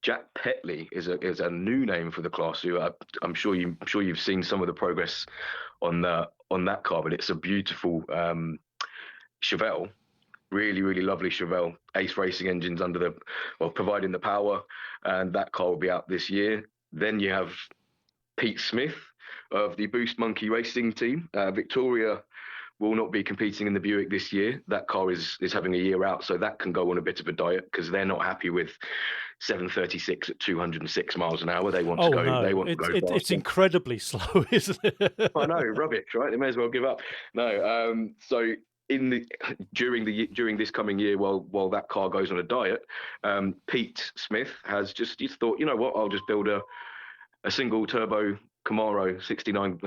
Speaker 5: Jack Petley is a new name for the class. Who I'm sure you've seen some of the progress on that car, but it's a beautiful Chevelle, really, really lovely Chevelle. Ace Racing engines providing the power, and that car will be out this year. Then you have Pete Smith of the Boost Monkey Racing team. Victoria will not be competing in the Buick this year. That car is having a year out, so that can go on a bit of a diet because they're not happy with 736 at 206 miles an hour. They want to go.
Speaker 2: No.
Speaker 5: They want to go faster.
Speaker 2: It's incredibly slow, isn't it?
Speaker 5: I know, rubbish, right? They may as well give up. No, so during this coming year, while that car goes on a diet, Pete Smith has just thought, you know what? I'll just build a single turbo Camaro 68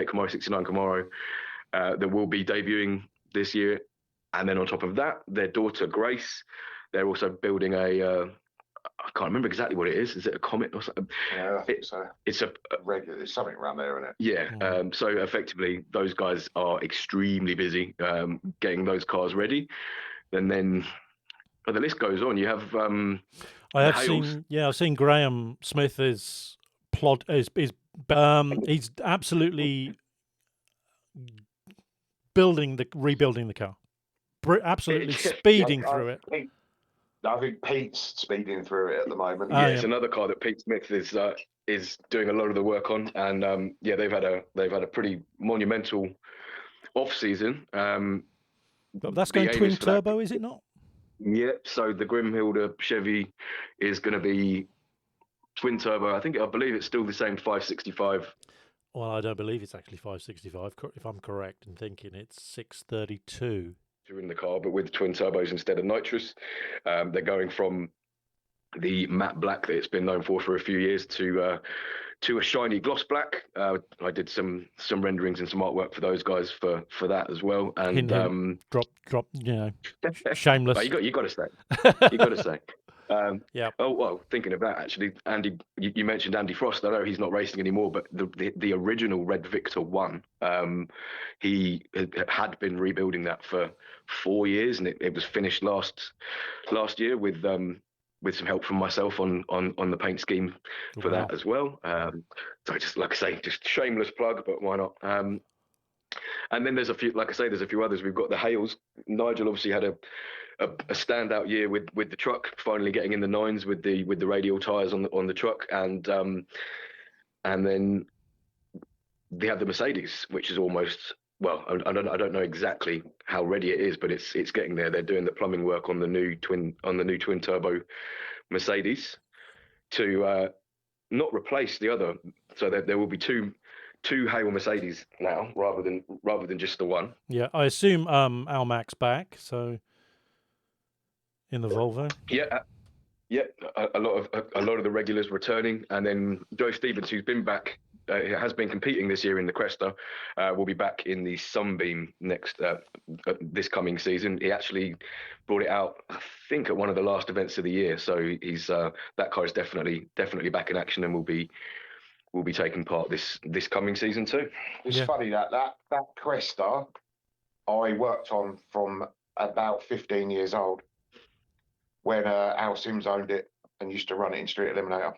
Speaker 5: Camaro 69 Camaro. That will be debuting this year. And then on top of that, their daughter, Grace, they're also building I can't remember exactly what it is. Is it a Comet or something?
Speaker 4: Yeah, I think so.
Speaker 5: It's a
Speaker 4: regular. There's something around there, isn't it?
Speaker 5: Yeah. So effectively, those guys are extremely busy getting those cars ready. And then the list goes on. You have
Speaker 2: I've seen Graham Smith is he's absolutely rebuilding the car, absolutely speeding through it.
Speaker 4: I think Pete's speeding through it at the moment.
Speaker 5: It's another car that Pete Smith is doing a lot of the work on, and they've had a pretty monumental off season.
Speaker 2: But that's going twin turbo, is it not?
Speaker 5: Yeah. So the Grimhilda Chevy is going to be twin turbo. I believe it's still the same 565.
Speaker 2: Well, I don't believe it's actually 565, if I'm correct in thinking it's 632.
Speaker 5: In the car, but with twin turbos instead of nitrous. They're going from the matte black that it's been known for a few years to a shiny gloss black. I did some renderings and some artwork for those guys for that as well. And
Speaker 2: drop, shameless.
Speaker 5: You got to say. You got to say.
Speaker 2: Yeah.
Speaker 5: Oh well, thinking of that actually, Andy, you mentioned Andy Frost. I know he's not racing anymore, but the original Red Victor 1, he had been rebuilding that for 4 years, and it was finished last year with some help from myself on the paint scheme for that as well. So just like I say, just shameless plug, but why not? And then there's a few others. We've got the Hales. Nigel obviously had a standout year with the truck, finally getting in the 9s with the radial tyres on the truck, and then they have the Mercedes, which is almost, well, I don't know exactly how ready it is, but it's getting there. They're doing the plumbing work on the new twin turbo Mercedes to not replace the other. So there will be two Hale Mercedes now rather than just the one.
Speaker 2: Yeah, I assume Al Mac's back, so in the Volvo.
Speaker 5: Yeah, a lot of the regulars returning, and then Joe Stevens, who's been back, has been competing this year in the Cresta, will be back in the Sunbeam this coming season. He actually brought it out, I think, at one of the last events of the year. So he's that car is definitely back in action and will be taking part this coming season too.
Speaker 4: It's funny that Cresta I worked on from about 15 years old when Al Sims owned it and used to run it in Street Eliminator.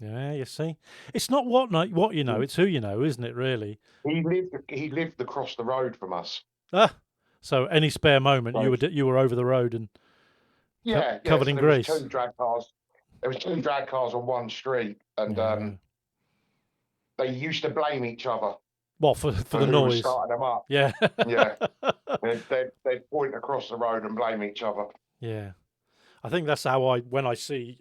Speaker 2: Yeah, you see, it's not what you know, it's who you know, isn't it? Really.
Speaker 4: He lived across the road from us.
Speaker 2: So any spare moment, you were over the road and covered in grease.
Speaker 4: There was two drag cars on one street, and they used to blame each other.
Speaker 2: What for the noise?
Speaker 4: Starting them up.
Speaker 2: Yeah.
Speaker 4: Yeah. They'd point across the road and blame each other.
Speaker 2: Yeah, I think that's how when I see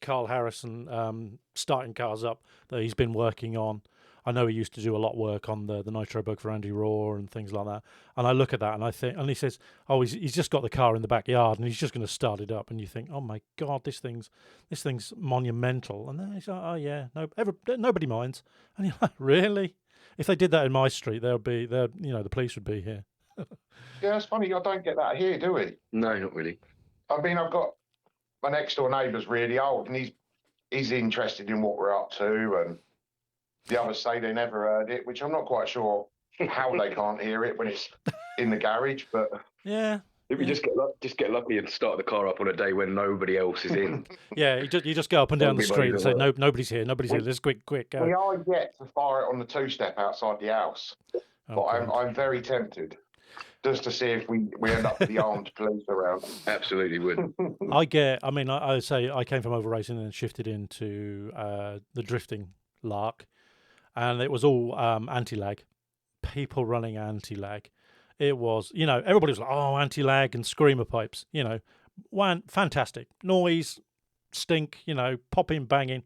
Speaker 2: Carl Harrison starting cars up that he's been working on. I know he used to do a lot of work on the Nitro book for Andy Raw and things like that. And I look at that and I think, and he says, "Oh, he's just got the car in the backyard and he's just going to start it up." And you think, "Oh my God, this thing's monumental." And then he's like, "Oh yeah, nobody minds." And you're like, "Really? If they did that in my street, the police would be here."
Speaker 4: Yeah, it's funny. I don't get that here, do we?
Speaker 5: No, not really.
Speaker 4: I mean, I've got my next door neighbour's really old, and he's interested in what we're up to, and the others say they never heard it, which I'm not quite sure how they can't hear it when it's in the garage. But
Speaker 2: yeah,
Speaker 5: if you just get lucky and start the car up on a day when nobody else is in.
Speaker 2: Yeah, you just go up and down the street and say, "No, nobody's here. Let's quick. Go."
Speaker 4: We are yet to fire it on the two-step outside the house, but I'm very tempted. Just to see if we end up with the armed police around.
Speaker 5: Absolutely would.
Speaker 2: I say I came from over racing and shifted into the drifting lark, and it was all anti-lag. People running anti-lag. It was, everybody was like, "Oh, anti-lag and screamer pipes." Fantastic noise, stink. Popping, banging.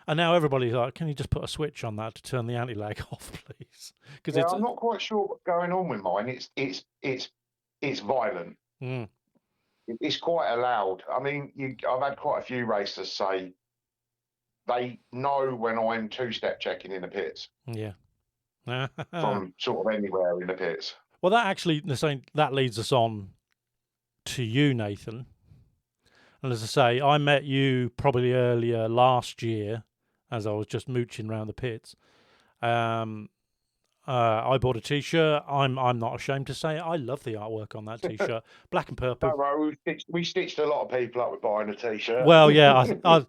Speaker 2: And now everybody's like, "Can you just put a switch on that to turn the anti-lag off, please?" Because
Speaker 4: I'm not quite sure what's going on with mine. It's violent.
Speaker 2: Mm.
Speaker 4: It's quite loud. I mean, I've had quite a few racers say they know when I'm two-step checking in the pits.
Speaker 2: Yeah.
Speaker 4: From sort of anywhere in the pits.
Speaker 2: Well, that leads us on to you, Nathan. And as I say, I met you probably earlier last year, as I was just mooching around the pits. I bought a T-shirt. I'm not ashamed to say it. I love the artwork on that T-shirt, black and purple.
Speaker 4: Don't worry, we stitched a lot of people up with buying a T-shirt.
Speaker 2: Well, yeah, I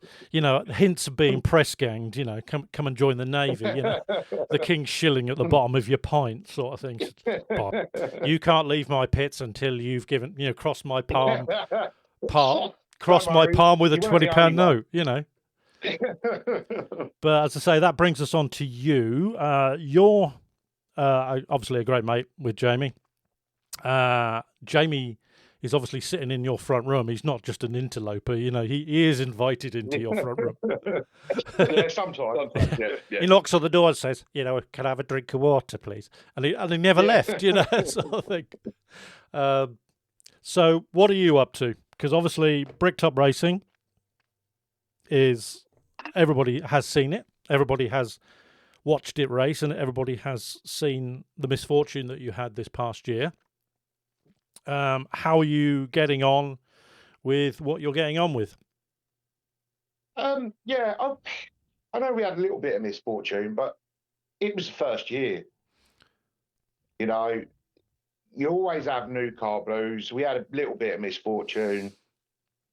Speaker 2: hints of being press ganged. Come and join the Navy. The King's shilling at the bottom of your pint, sort of thing. Bob, you can't leave my pits until you've given, crossed my palm, cross my palm with a £20 note. But as I say, that brings us on to you. You're obviously a great mate with Jamie. Jamie is obviously sitting in your front room. He's not just an interloper. He is invited into your front room.
Speaker 4: Yeah, sometimes. Yeah.
Speaker 2: He knocks on the door and says, "Can I have a drink of water, please?" And he never left, sort of thing. So what are you up to? Because obviously Bricktop Racing everybody has seen it. Everybody has watched it race, and everybody has seen the misfortune that you had this past year. How are you getting on with what you're getting on with?
Speaker 4: Yeah, I know we had a little bit of misfortune, but it was the first year. You always have new car blues. We had a little bit of misfortune.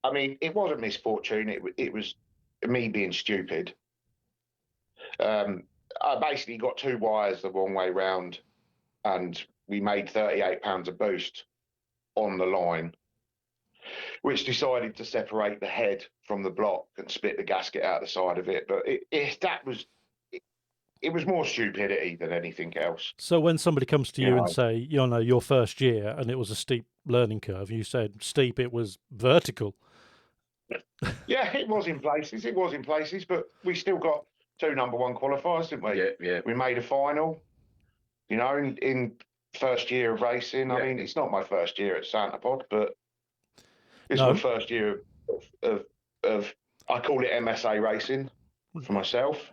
Speaker 4: I mean, it wasn't misfortune. It was me being stupid. I basically got two wires the wrong way round, and we made £38 a boost on the line, which decided to separate the head from the block and split the gasket out the side of it. But it was more stupidity than anything else.
Speaker 2: So when somebody comes to you and say, your first year, and it was a steep learning curve, you said steep, it was vertical.
Speaker 4: Yeah, it was in places, but we still got 2 number 1 qualifiers, didn't we?
Speaker 5: Yeah.
Speaker 4: We made a final, in first year of racing. Yeah. I mean, it's not my first year at Santa Pod, but it's my first year of I call it MSA racing for myself.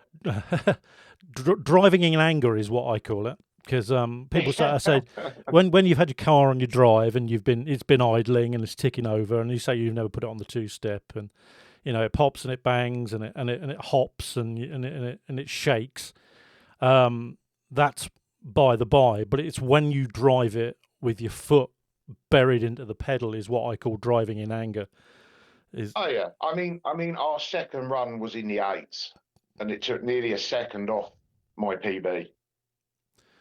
Speaker 2: Driving in anger is what I call it. Because people say when you've had your car on your drive and it's been idling and it's ticking over, and you say you've never put it on the 2-step, and it pops and it bangs and it hops and it shakes. That's by the by, but it's when you drive it with your foot buried into the pedal is what I call driving in anger.
Speaker 4: Oh yeah, I mean, our second run was in the 8s, and it took nearly a second off my PB.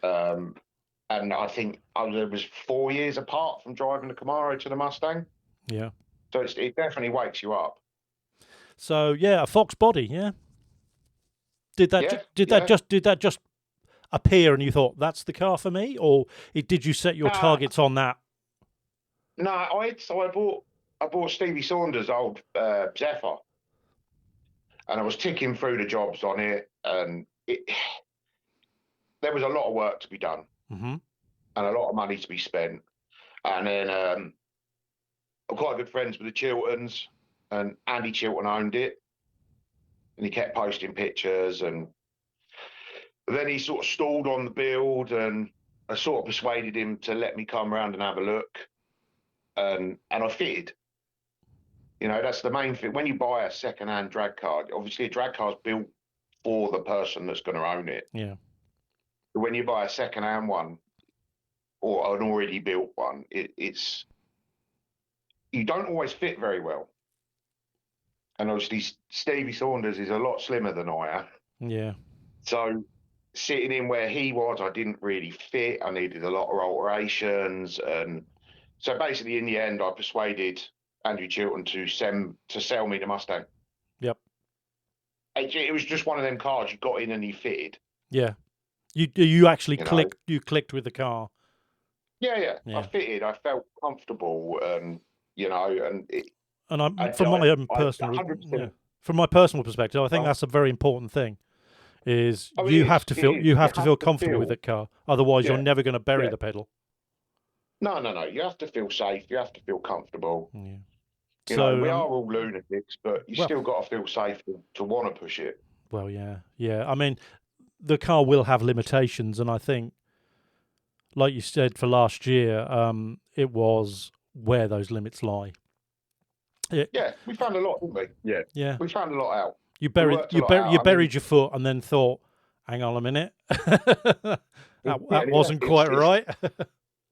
Speaker 4: And I think it was 4 years apart from driving the Camaro to the Mustang.
Speaker 2: Yeah.
Speaker 4: So it definitely wakes you up.
Speaker 2: So yeah, a Fox body. Yeah. Did that just appear and you thought that's the car for me, or did you set your targets on that?
Speaker 4: No, I bought Stevie Saunders' old Zephyr, and I was ticking through the jobs on it, and there was a lot of work to be done,
Speaker 2: mm-hmm.
Speaker 4: and a lot of money to be spent. And then I'm quite good friends with the Chiltons, and Andy Chilton owned it, and he kept posting pictures, and then he sort of stalled on the build, and I sort of persuaded him to let me come around and have a look, and I fitted. You know, that's the main thing. When you buy a second-hand drag car, obviously a drag car's built for the person that's going to own it.
Speaker 2: Yeah.
Speaker 4: But when you buy a second-hand one or an already built one, it's you don't always fit very well. And obviously Stevie Saunders is a lot slimmer than I am.
Speaker 2: Yeah.
Speaker 4: So sitting in where he was, I didn't really fit. I needed a lot of alterations, and so basically in the end, I persuaded Andrew Chilton to sell me the Mustang.
Speaker 2: Yep.
Speaker 4: It was just one of them cars you got in and you fitted.
Speaker 2: Yeah. You actually clicked. You clicked with the car.
Speaker 4: Yeah. I fitted. I felt comfortable, and
Speaker 2: from my personal perspective, I think that's a very important thing. You have to feel comfortable with the car. Otherwise, you're never going to bury the pedal.
Speaker 4: No. You have to feel safe. You have to feel comfortable.
Speaker 2: Yeah.
Speaker 4: We are all lunatics, but you still got to feel safe to want to push it.
Speaker 2: Well, yeah. I mean, the car will have limitations, and I think, like you said, for last year, it was where those limits lie.
Speaker 4: Yeah, we found a lot, didn't we?
Speaker 2: Yeah.
Speaker 4: We found a lot out.
Speaker 2: You buried your foot and then thought, hang on a minute, that wasn't quite right.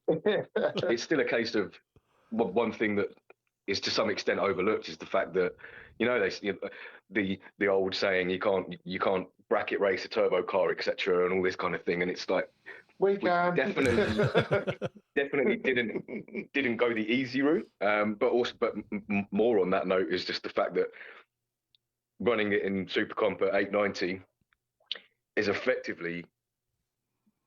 Speaker 5: It's still a case of one thing that is to some extent overlooked is the fact that the old saying you can't bracket race a turbo car, etc., and all this kind of thing, and it's like
Speaker 4: we
Speaker 5: definitely didn't go the easy route, but more on that note is just the fact that running it in Super Comp at 890 is effectively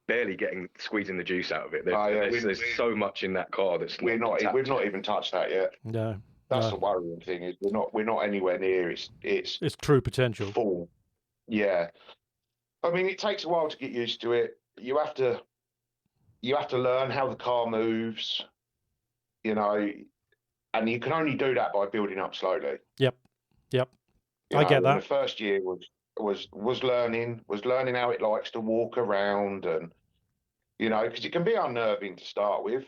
Speaker 5: barely squeezing the juice out of it. There's so much in that car that's
Speaker 4: we've not even touched that yet.
Speaker 2: No,
Speaker 4: that's the worrying thing is we're not anywhere near it's
Speaker 2: true potential.
Speaker 4: Full. Yeah, I mean it takes a while to get used to it. You have to learn how the car moves, and you can only do that by building up slowly.
Speaker 2: Yep. I get that.
Speaker 4: The first year was learning how it likes to walk around, and because it can be unnerving to start with,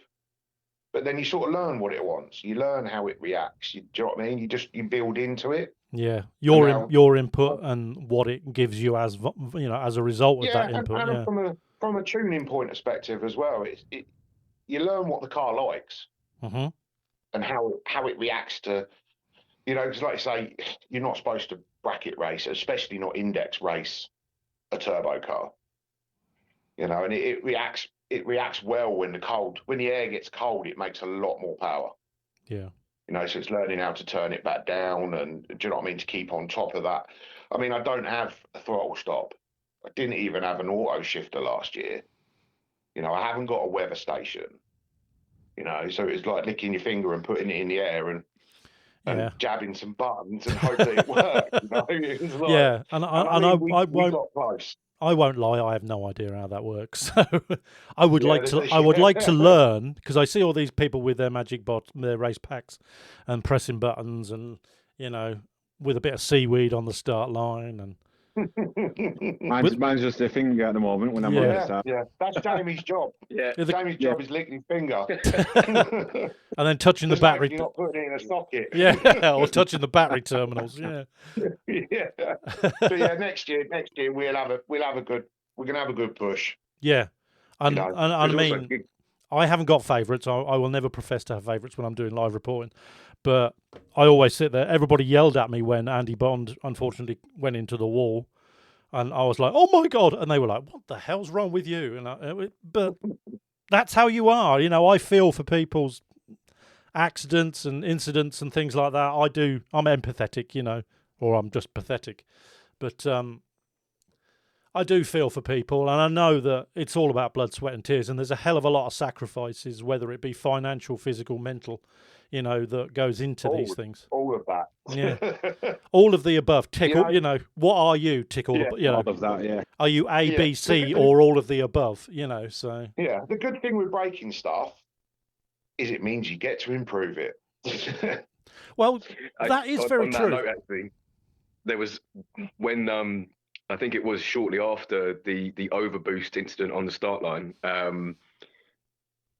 Speaker 4: but then you sort of learn what it wants. You learn how it reacts. Do you know what I mean? You build into it.
Speaker 2: Yeah, your input and what it gives you as as a result of that input.
Speaker 4: And from a tuning point perspective as well, you learn what the car likes,
Speaker 2: mm-hmm.
Speaker 4: and how it reacts to. Because like I say, you're not supposed to bracket race, especially not index race a turbo car. And it reacts well when the air gets cold, it makes a lot more power.
Speaker 2: Yeah.
Speaker 4: So it's learning how to turn it back down, and do you know what I mean, to keep on top of that. I mean, I don't have a throttle stop. I didn't even have an auto shifter last year. I haven't got a weather station. So it's like licking your finger and putting it in the air and jabbing some buttons and hoping it works.
Speaker 2: I won't lie, I have no idea how that works. So I would like to learn, because I see all these people with their magic bot, their race packs, and pressing buttons, and with a bit of seaweed on the start line, and
Speaker 3: mine's just a finger at the moment when I'm on the start.
Speaker 4: Yeah, that's Jamie's job.
Speaker 5: Yeah,
Speaker 4: Jamie's job is licking his finger,
Speaker 2: and then touching the battery.
Speaker 4: You're not putting it in a socket.
Speaker 2: Yeah, or touching the battery terminals. Yeah.
Speaker 4: So next year we're gonna have a good push.
Speaker 2: Yeah, and I mean, I haven't got favourites. I will never profess to have favourites when I'm doing live reporting. But I always sit there. Everybody yelled at me when Andy Bond, unfortunately, went into the wall. And I was like, oh, my God. And they were like, what the hell's wrong with you? But that's how you are. You know, I feel for people's accidents and incidents and things like that. I do. I'm empathetic, you know, or I'm just pathetic. But I do feel for people, and I know that it's all about blood, sweat and tears, and there's a hell of a lot of sacrifices, whether it be financial, physical, mental, you know, that goes into these things.
Speaker 4: All of that.
Speaker 2: Yeah. All of the above. Tick, you know, what are you? Tick all, you know.
Speaker 3: All of that, yeah.
Speaker 2: Are you A, B, C, or all of the above, you know, so.
Speaker 4: Yeah, the good thing with breaking stuff is it means you get to improve it.
Speaker 2: Well, that is very true.
Speaker 5: Note, actually, there was when I think it was shortly after the overboost incident on the start line.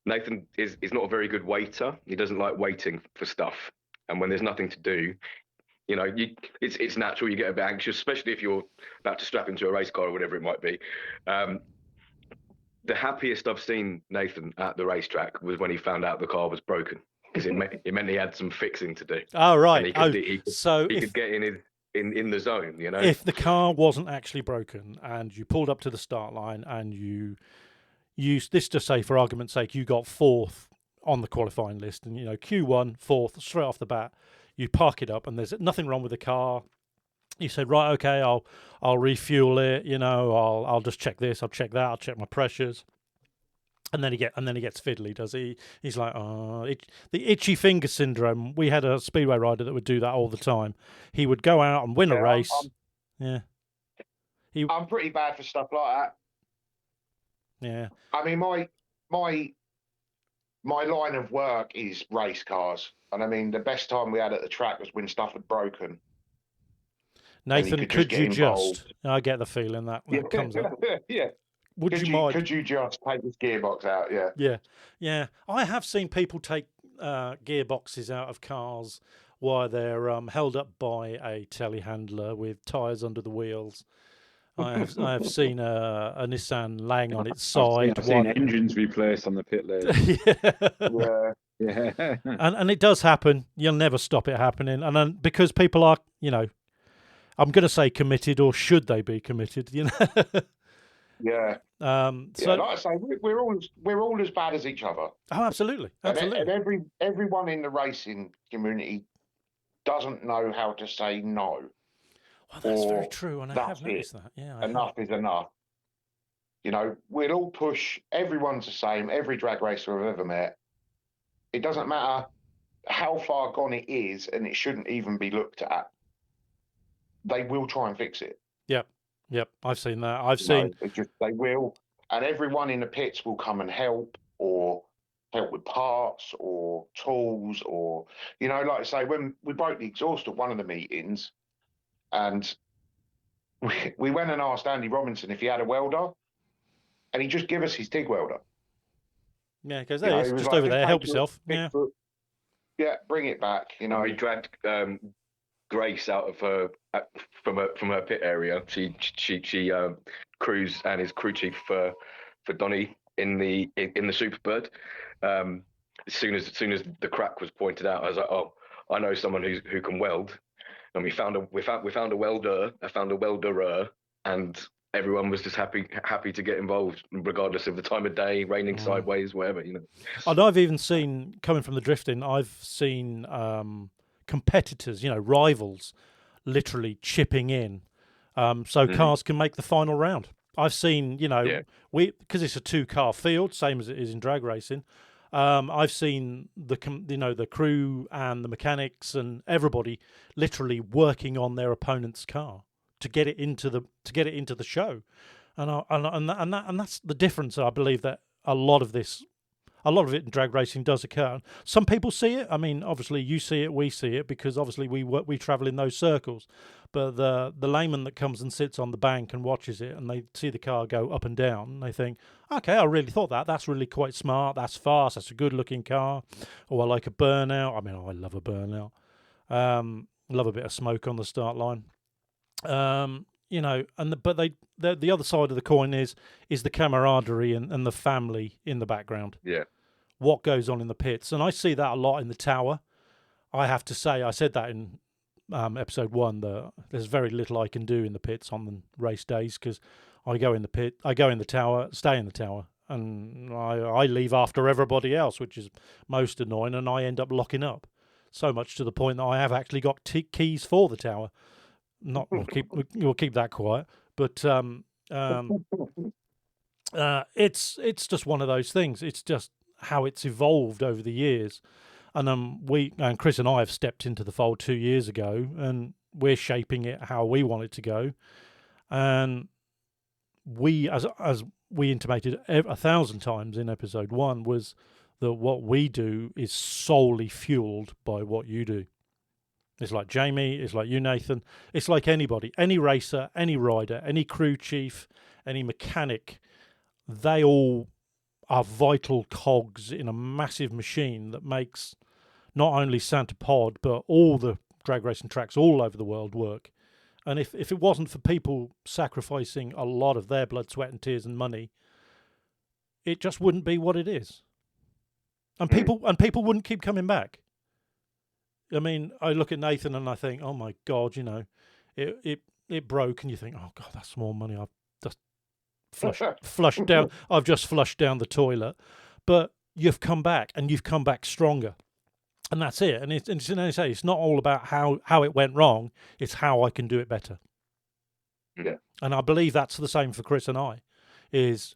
Speaker 5: Nathan is not a very good waiter. He doesn't like waiting for stuff, and when there's nothing to do, you know, it's natural you get a bit anxious, especially if you're about to strap into a race car or whatever it might be. The happiest I've seen Nathan at the racetrack was when he found out the car was broken, because it meant he had some fixing to do.
Speaker 2: Oh, right.
Speaker 5: He could get in the zone, you know.
Speaker 2: If the car wasn't actually broken and you pulled up to the start line and you used this to say, for argument's sake, you got fourth on the qualifying list, and you know Q1 fourth straight off the bat, you park it up and there's nothing wrong with the car. You said, right, okay, I'll refuel it, you know, I'll just check this, I'll check that, I'll check my pressures. And then he gets fiddly, does he? He's like, the itchy finger syndrome. We had a speedway rider that would do that all the time. He would go out and win a race.
Speaker 4: I'm pretty bad for stuff like that.
Speaker 2: Yeah.
Speaker 4: I mean, my line of work is race cars, and I mean the best time we had at the track was when stuff had broken.
Speaker 2: Nathan, could you just? I get the feeling that comes up.
Speaker 4: Yeah.
Speaker 2: Would you mind?
Speaker 4: Could you just take this gearbox out? Yeah.
Speaker 2: Yeah. Yeah. I have seen people take gearboxes out of cars while they're held up by a telehandler with tyres under the wheels. I have seen a Nissan laying on its side.
Speaker 3: I've seen engines replaced on the pit lane.
Speaker 4: Yeah.
Speaker 2: And it does happen. You'll never stop it happening. And then because people are, you know, I'm going to say committed, or should they be committed? You know.
Speaker 4: Yeah.
Speaker 2: So,
Speaker 4: like I say, we're all as bad as each other.
Speaker 2: Oh, absolutely. Absolutely.
Speaker 4: And everyone in the racing community doesn't know how to say no.
Speaker 2: Well, that's very true, and I have noticed that. Yeah.
Speaker 4: Enough is enough. You know, we'll all push. Everyone's the same. Every drag racer I've ever met. It doesn't matter how far gone it is, and it shouldn't even be looked at. They will try and fix it.
Speaker 2: Yep, I've seen that.
Speaker 4: They will, and everyone in the pits will come and help, or help with parts or tools, or, you know, like I say, when we broke the exhaust at one of the meetings, and we went and asked Andy Robinson if he had a welder, and he just gave us his TIG welder.
Speaker 2: Yeah, because there he is, just over there. Help yourself. Yeah.
Speaker 4: Yeah, bring it back. You know,
Speaker 5: he dragged Grace out of her from her pit area. She crews and is crew chief for Donny in the Superbird. As soon as the crack was pointed out, I was like, oh, I know someone who can weld, and we found a welder. I found a welderer, and everyone was just happy to get involved, regardless of the time of day, raining sideways, whatever, you know.
Speaker 2: And I've even seen, coming from the drifting, I've seen competitors, you know, rivals, literally chipping in, so cars can make the final round. I've seen, you know, because it's a 2-car field, same as it is in drag racing. I've seen the crew and the mechanics and everybody literally working on their opponent's car to get it into the show, and that's the difference. I believe that a lot of it in drag racing does occur. Some people see it. I mean, obviously you see it, we see it, because obviously we travel in those circles. But the layman that comes and sits on the bank and watches it, and they see the car go up and down, and they think, okay, I really thought that's really quite smart. That's fast. That's a good looking car. Or I like a burnout. I mean, I love a burnout. Love a bit of smoke on the start line. You know, but the other side of the coin is the camaraderie and the family in the background.
Speaker 5: Yeah.
Speaker 2: what goes on in the pits. And I see that a lot in the tower. I have to say, I said that in episode 1, that there's very little I can do in the pits on the race days, because I go in the pit, I go in the tower, stay in the tower, and I leave after everybody else, which is most annoying, and I end up locking up. So much to the point that I have actually got keys for the tower. Not we'll keep that quiet, but it's just one of those things. It's just how it's evolved over the years, and Chris and I have stepped into the fold 2 years ago, and we're shaping it how we want it to go, and we, as we intimated 1,000 times in episode 1, was that what we do is solely fueled by what you do. It's like Jamie, it's like you, Nathan, it's like anybody, any racer, any rider, any crew chief, any mechanic. They all are vital cogs in a massive machine that makes not only Santa Pod, but all the drag racing tracks all over the world work. And if it wasn't for people sacrificing a lot of their blood, sweat and tears and money, it just wouldn't be what it is. And people wouldn't keep coming back. I mean, I look at Nathan and I think, oh my God, you know, it broke, and you think, oh God, that's more money I've just flushed down. I've just flushed down the toilet. But you've come back, and you've come back stronger. And that's it. And it's not all about how it went wrong. It's how I can do it better.
Speaker 4: Yeah.
Speaker 2: And I believe that's the same for Chris and I. It's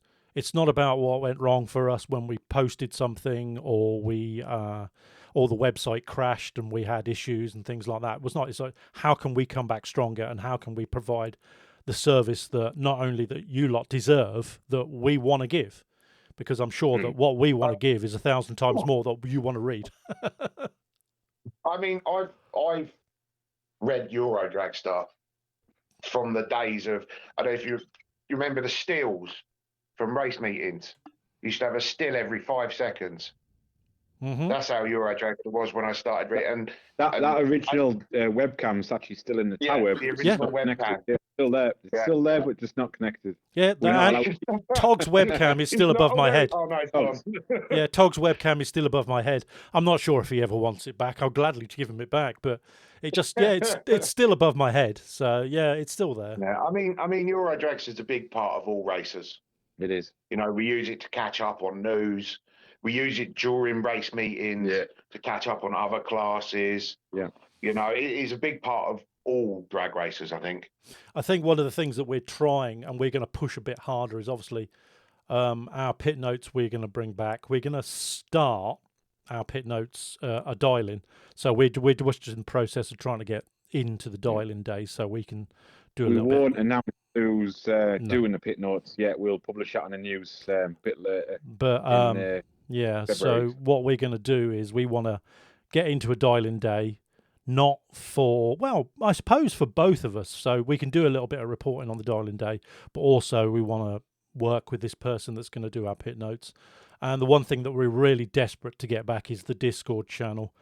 Speaker 2: not about what went wrong for us when we posted something, or or the website crashed and we had issues and things like that. It was not. It's like, how can we come back stronger, and how can we provide the service that not only that you lot deserve, that we want to give, because I'm sure that what we want to give is 1,000 times more that you want to read.
Speaker 4: I mean, I've read Eurodrag stuff from the days of, I don't know if you remember the stills from race meetings. You used to have a still every 5 seconds.
Speaker 2: Mm-hmm.
Speaker 4: That's how Eurodrag was when I started. And
Speaker 3: that original webcam's actually still in the tower.
Speaker 4: The original webcam.
Speaker 3: It's still there. It's still there, but just not connected.
Speaker 2: Yeah, Tog's webcam is still above my head.
Speaker 4: Oh, no, it's gone.
Speaker 2: Yeah, Tog's webcam is still above my head. I'm not sure if he ever wants it back. I'll gladly give him it back, but it just, it's still above my head. So, yeah, it's still there.
Speaker 4: Yeah, I mean, Eurodrag is a big part of all races.
Speaker 3: It is.
Speaker 4: You know, we use it to catch up on news. We use it during race meetings to catch up on other classes.
Speaker 3: Yeah.
Speaker 4: You know, it is a big part of all drag racers, I think.
Speaker 2: I think one of the things that we're trying, and we're going to push a bit harder, is obviously our pit notes we're going to bring back. We're going to start our pit notes a dial-in. So we're just in the process of trying to get into the dial-in days so we can do a little bit.
Speaker 3: We won't announce who's doing the pit notes yet. We'll publish that on the news a bit later.
Speaker 2: But yeah,
Speaker 3: February.
Speaker 2: so what we're going to do is we want to get into a dial-in day, not for, well, I suppose for both of us. So we can do a little bit of reporting on the dial-in day, but also we want to work with this person that's going to do our pit notes. And the one thing that we're really desperate to get back is the Discord channel.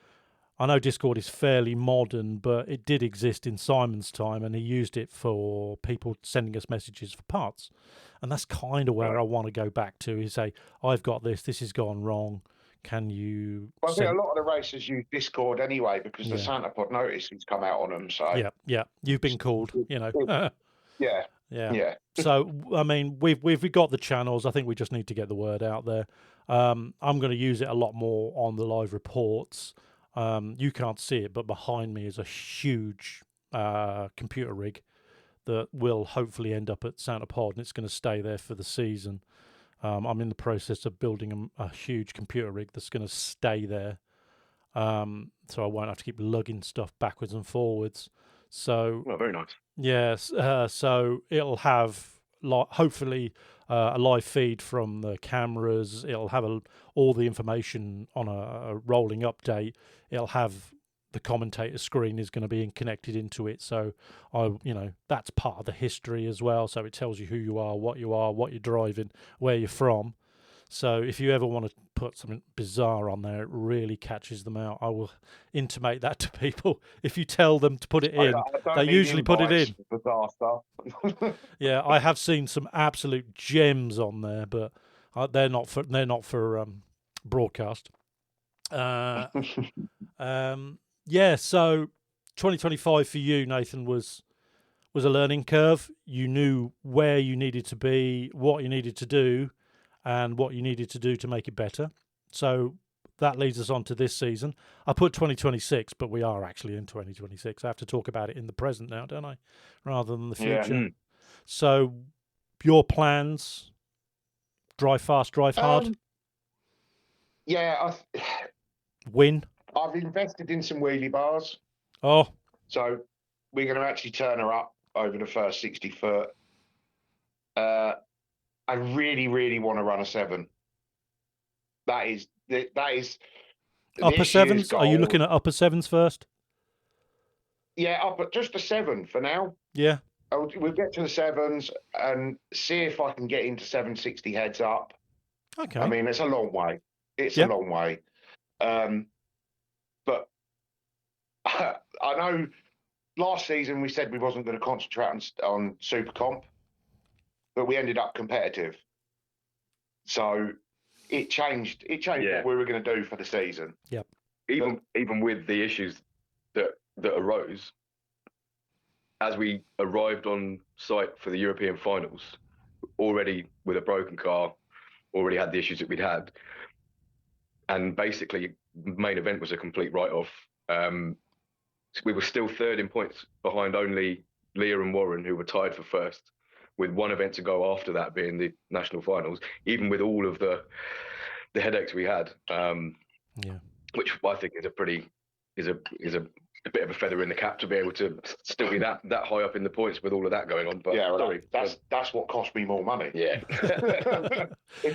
Speaker 2: I know Discord is fairly modern, but it did exist in Simon's time, and he used it for people sending us messages for parts. And that's kind of where I want to go back to, is say, I've got this has gone wrong. Can you...
Speaker 4: Well, I think a lot of the racers use Discord anyway, because the Santa Pod notice has come out on them. So
Speaker 2: Yeah, you've been called, you know.
Speaker 4: Yeah.
Speaker 2: So, I mean, we've got the channels. I think we just need to get the word out there. I'm going to use it a lot more on the live reports. You can't see it, but behind me is a huge computer rig that will hopefully end up at Santa Pod, and it's going to stay there for the season. I'm in the process of building a huge computer rig that's going to stay there, so I won't have to keep lugging stuff backwards and forwards. So,
Speaker 5: well, very nice.
Speaker 2: Yes, so it'll have hopefully a live feed from the cameras. It'll have all the information on a rolling update. It'll have the commentator screen is going to be connected into it. So that's part of the history as well. So it tells you who you are, what you're driving, where you're from. So if you ever want to put something bizarre on there, it really catches them out. I will intimate that to people. If you tell them to put it in, they usually put it in.
Speaker 4: Bizarre stuff.
Speaker 2: Yeah, I have seen some absolute gems on there, but they're not for broadcast. Yeah, so 2025 for you, Nathan, was a learning curve. You knew where you needed to be, what you needed to do, and what you needed to do to make it better. So that leads us on to this season. I put 2026, but we are actually in 2026. I have to talk about it in the present now, don't I? Rather than the future.
Speaker 4: Yeah.
Speaker 2: So your plans, drive fast, drive hard.
Speaker 4: Yeah.
Speaker 2: Win.
Speaker 4: I've invested in some wheelie bars.
Speaker 2: Oh.
Speaker 4: So we're going to actually turn her up over the first 60 foot. I really, really want to run a 7. That is
Speaker 2: upper 7s. Are you looking at upper 7s first?
Speaker 4: Yeah, just a 7 for now.
Speaker 2: Yeah.
Speaker 4: We'll get to the 7s and see if I can get into 760 heads up.
Speaker 2: Okay.
Speaker 4: I mean, it's a long way. It's a long way. But I know last season we said we wasn't going to concentrate on Super Comp, but we ended up competitive. So it changed what we were going to do for the season.
Speaker 2: Yep.
Speaker 5: Even with the issues that arose, as we arrived on site for the European finals, already with a broken car, already had the issues that we'd had, and basically the main event was a complete write-off. We were still third in points behind only Leah and Warren, who were tied for first, with one event to go after that being the national finals, even with all of the headaches we had, which I think is a bit of a feather in the cap to be able to still be that high up in the points with all of that going on. But
Speaker 4: yeah, well, that's what cost me more money.
Speaker 5: Yeah.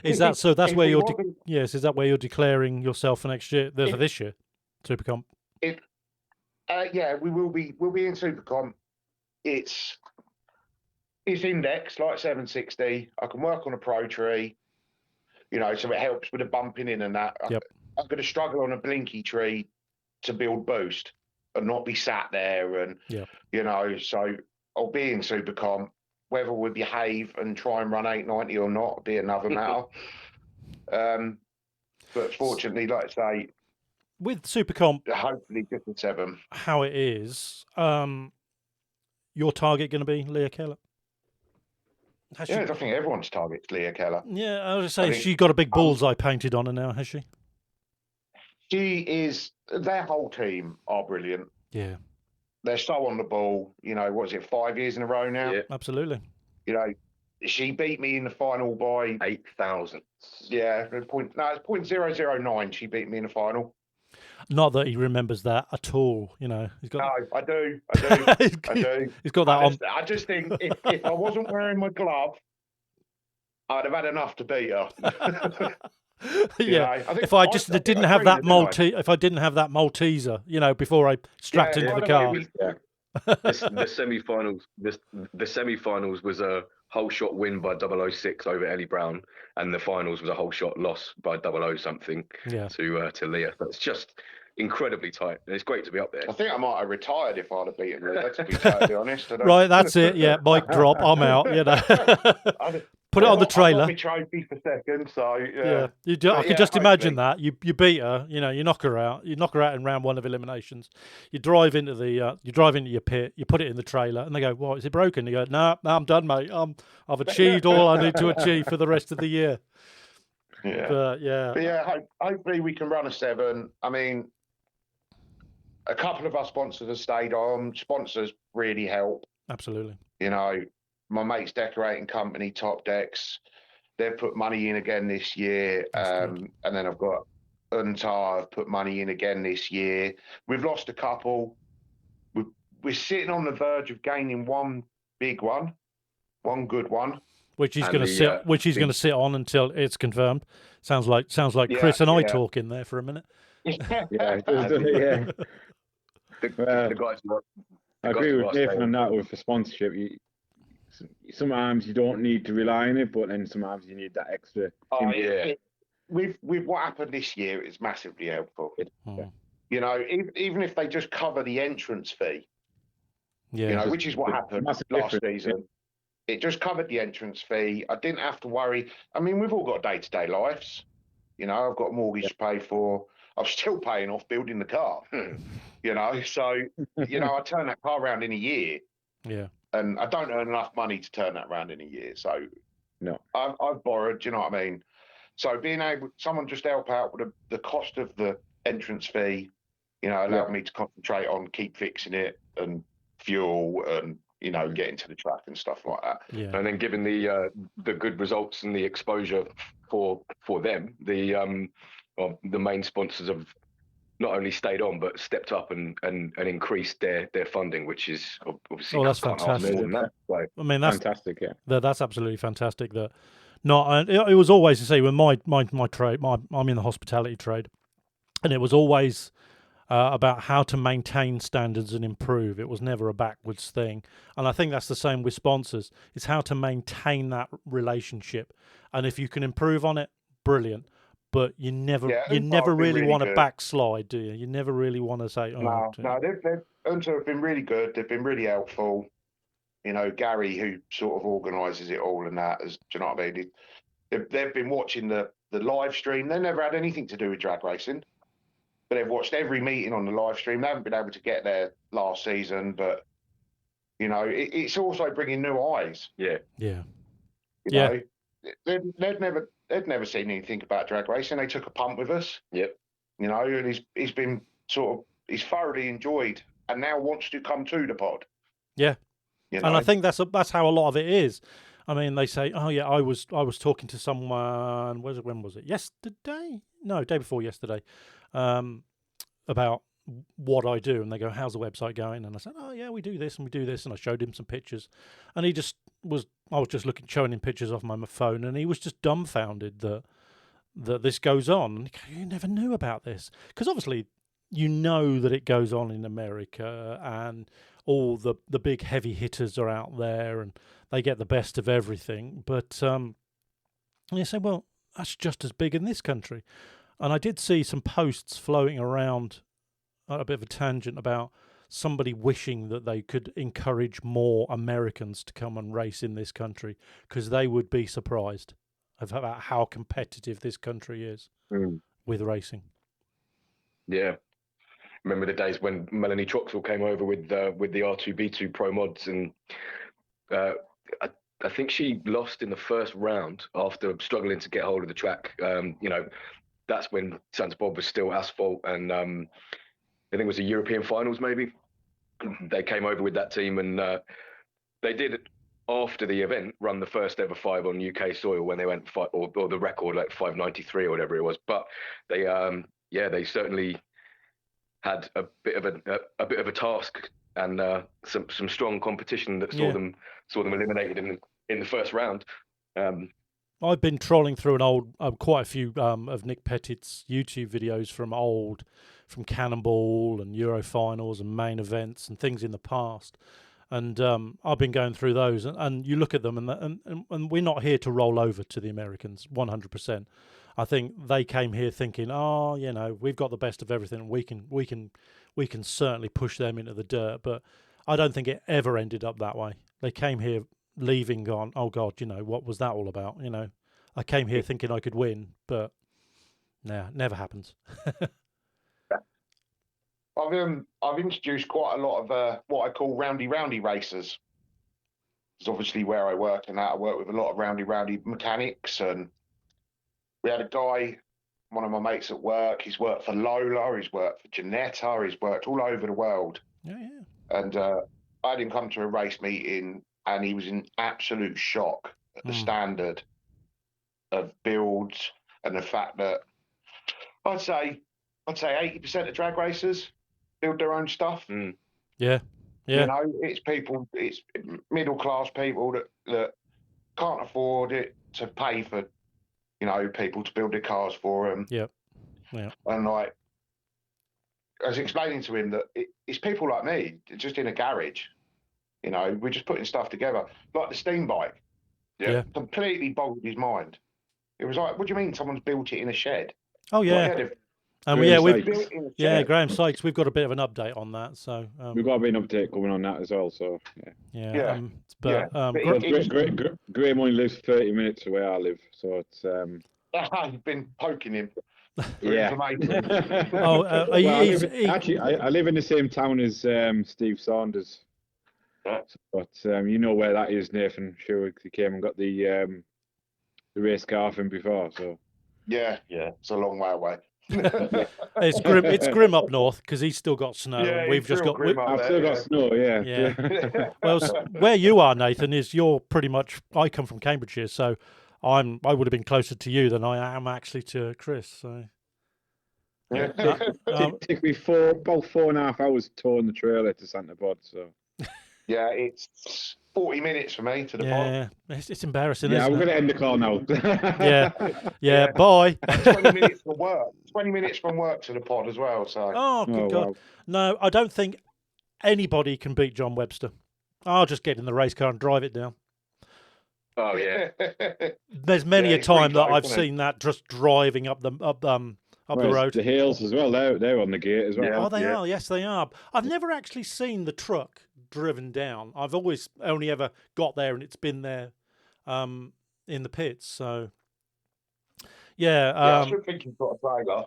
Speaker 2: Is that so? That's where you're. Yes, is that where you're declaring yourself for next year? For this year, Super Comp.
Speaker 4: Yeah, we'll be in Super Comp. It's indexed like 760. I can work on a Pro tree, so it helps with the bumping in and that.
Speaker 2: Yep.
Speaker 4: I'm going to struggle on a blinky tree to build boost and not be sat there and, so I'll be in Super Comp. Whether we behave and try and run 890 or not will be another matter. But fortunately, like I say,
Speaker 2: with Super Comp,
Speaker 4: hopefully just a 7.
Speaker 2: How it is, your target going to be Leah Keller?
Speaker 4: I think everyone's target's Leah Keller.
Speaker 2: Yeah, I was going to say, she got a big bullseye painted on her now, has she?
Speaker 4: She is. Their whole team are brilliant.
Speaker 2: Yeah.
Speaker 4: They're so on the ball. What is it, 5 years in a row now?
Speaker 2: Yeah, absolutely.
Speaker 4: She beat me in the final by
Speaker 5: 8,000.
Speaker 4: Yeah, it's 0.009. She beat me in the final.
Speaker 2: Not that he remembers that at all. He's got.
Speaker 4: No, I do. I do.
Speaker 2: He's got that on.
Speaker 4: I just think if I wasn't wearing my glove, I'd have had enough to beat her.
Speaker 2: Yeah. If I just didn't have that if I didn't have that Malteser, before I strapped into the car.
Speaker 5: The semi-finals was a whole shot win by 006 over Ellie Brown, and the finals was a whole shot loss by 00 something to Leah. That's just incredibly tight, and it's great to be up there.
Speaker 4: I think I might have retired if I'd have beaten her. To be totally honest.
Speaker 2: Right, that's it. Yeah, mic drop. I'm out. Put it on the trailer.
Speaker 4: I got my trophy for second, so
Speaker 2: yeah. I could just imagine that you beat her. You knock her out. You knock her out in round 1 of eliminations. You drive into your pit. You put it in the trailer, and they go, "What? Is it broken?" You go, "No, I'm done, mate. I've achieved all I need to achieve for the rest of the year."
Speaker 4: Yeah,
Speaker 2: but yeah.
Speaker 4: Hopefully we can run a 7. I mean, a couple of our sponsors have stayed on. Sponsors really help.
Speaker 2: Absolutely.
Speaker 4: My mate's decorating company, Top Decks, they've put money in again this year. And then I've got Untar have put money in again this year. We've lost a couple. We're sitting on the verge of gaining one big one, one good one.
Speaker 2: Which he's going to sit on until it's confirmed. Sounds like Chris and I talking there for a minute.
Speaker 3: The
Speaker 5: guys.
Speaker 3: I agree with Nathan on that with the sponsorship. Sometimes you don't need to rely on it, but then sometimes you need that extra.
Speaker 4: With what happened this year, it's massively helpful. Even if they just cover the entrance fee, which is what happened last season. It just covered the entrance fee. I didn't have to worry. I mean, we've all got day-to-day lives. You know, I've got a mortgage to pay for. I'm still paying off building the car. You know, so you know, I turn that car around in a year.
Speaker 2: Yeah.
Speaker 4: And I don't earn enough money to turn that around in a year. So
Speaker 3: no,
Speaker 4: I've borrowed. Do you know what I mean? So being able, someone just help out with the cost of the entrance fee, you know, allowed me to concentrate on keep fixing it and fuel and, you know, getting to the track and stuff like that.
Speaker 2: Yeah.
Speaker 5: And then given the good results and the exposure for them, the main sponsors have not only stayed on but stepped up and increased their funding, which is obviously
Speaker 2: that's fantastic.
Speaker 5: That,
Speaker 2: I mean, that's
Speaker 3: fantastic. Yeah,
Speaker 2: that's absolutely fantastic. That not it was always to say when my trade, I'm in the hospitality trade, and it was always about how to maintain standards and improve. It was never a backwards thing, and I think that's the same with sponsors. It's how to maintain that relationship, and if you can improve on it, brilliant. But you never really want to backslide, do you? You never really want to say,
Speaker 4: "Oh." No, they've been really good. They've been really helpful. You know, Gary, who sort of organises it all, and that, do you know what I mean? They've been watching the live stream. They never had anything to do with drag racing, but they've watched every meeting on the live stream. They haven't been able to get there last season, but you know, it's also bringing new eyes.
Speaker 5: Yeah,
Speaker 2: yeah,
Speaker 4: you know, they'd never seen anything about drag racing. They took a punt with us.
Speaker 5: Yep.
Speaker 4: You know, and he's been he's thoroughly enjoyed, and now wants to come to the pod.
Speaker 2: Yeah.
Speaker 4: You know?
Speaker 2: And I think that's how a lot of it is. I mean, they say, "Oh yeah, I was talking to someone. When was it? Yesterday? No, day before yesterday, about what I do." And they go, "How's the website going?" And I said, "Oh yeah, we do this and we do this." And I showed him some pictures, and I was just showing him pictures off my phone, and he was just dumbfounded that this goes on. And you never knew about this, because obviously you know that it goes on in America, and all the big heavy hitters are out there and they get the best of everything. But you say, well, that's just as big in this country. And I did see some posts floating around, a bit of a tangent, about somebody wishing that they could encourage more Americans to come and race in this country, because they would be surprised about how competitive this country is with racing.
Speaker 5: Yeah. Remember the days when Melanie Troxell came over with the R2B2 Pro Mods, and I think she lost in the first round after struggling to get hold of the track. You know, that's when Santa Bob was still asphalt, and I think it was the European finals maybe. They came over with that team, and they did, after the event, run the first ever 5 on UK soil when they went or the record, like 5:93 or whatever it was. But they they certainly had a bit of a task, and some strong competition that saw them eliminated in the first round.
Speaker 2: I've been trolling through quite a few of Nick Pettit's YouTube videos from Cannonball and Euro finals and main events and things in the past, and I've been going through those, and you look at them, and we're not here to roll over to the Americans 100%. I think they came here thinking, oh, you know, we've got the best of everything. We can certainly push them into the dirt. But I don't think it ever ended up that way. They came here leaving gone, oh God, you know, what was that all about? You know, I came here thinking I could win, but nah, never happens.
Speaker 4: I've introduced quite a lot of what I call roundy racers. It's obviously where I work, and I work with a lot of roundy mechanics, and we had a guy, one of my mates at work, he's worked for Lola, he's worked for Janetta, he's worked all over the world.
Speaker 2: Yeah.
Speaker 4: And I had him come to a race meeting, and he was in absolute shock at the standard of builds, and the fact that I'd say 80% of drag racers build their own stuff.
Speaker 2: Yeah.
Speaker 4: You know, it's middle class people that can't afford it to pay for, you know, people to build their cars for them.
Speaker 2: Yeah.
Speaker 4: And like, I was explaining to him that it's people like me, just in a garage. You know, we're just putting stuff together, like the steam bike.
Speaker 2: Yeah.
Speaker 4: Completely boggled his mind. It was like, what do you mean someone's built it in a shed?
Speaker 2: Oh yeah.
Speaker 4: Like,
Speaker 2: Graham Sykes. We've got a bit of an update on that. So
Speaker 3: we've got a bit of an update coming on that as well. So
Speaker 2: Graham
Speaker 3: only lives 30 minutes away I live, so it's
Speaker 4: You've been poking him.
Speaker 3: Yeah.
Speaker 2: Oh,
Speaker 3: actually, I live in the same town as Steve Saunders. But you know where that is, Nathan. Sure, he came and got the race car off him before. So
Speaker 4: yeah, it's a long way away.
Speaker 2: It's grim up north because he's still got snow.
Speaker 4: Yeah,
Speaker 2: and we've just got.
Speaker 3: I've still got snow.
Speaker 2: Yeah. Well, where you are, Nathan, is you're pretty much. I come from Cambridgeshire, so I would have been closer to you than I am actually to Chris. So.
Speaker 3: It took me about 4.5 hours towing the trailer to Santa Pod. So.
Speaker 4: Yeah, it's 40 minutes for me to the pod.
Speaker 2: Yeah, it's embarrassing.
Speaker 3: Yeah, we're
Speaker 2: going
Speaker 3: to end the call now.
Speaker 2: yeah. Bye.
Speaker 4: 20 minutes from work. 20 minutes from work to the pod as well. So.
Speaker 2: Oh, good God. Wow. No, I don't think anybody can beat John Webster. I'll just get in the race car and drive it down.
Speaker 5: Oh yeah.
Speaker 2: There's many a time that I've seen that just driving up the road.
Speaker 3: The hills as well. They're on the gate as well.
Speaker 2: Yeah. Oh, they are. Yes, they are. I've never actually seen the truck driven down. I've always only ever got there and it's been there in the pits. So
Speaker 4: I should think you've got a
Speaker 2: trailer.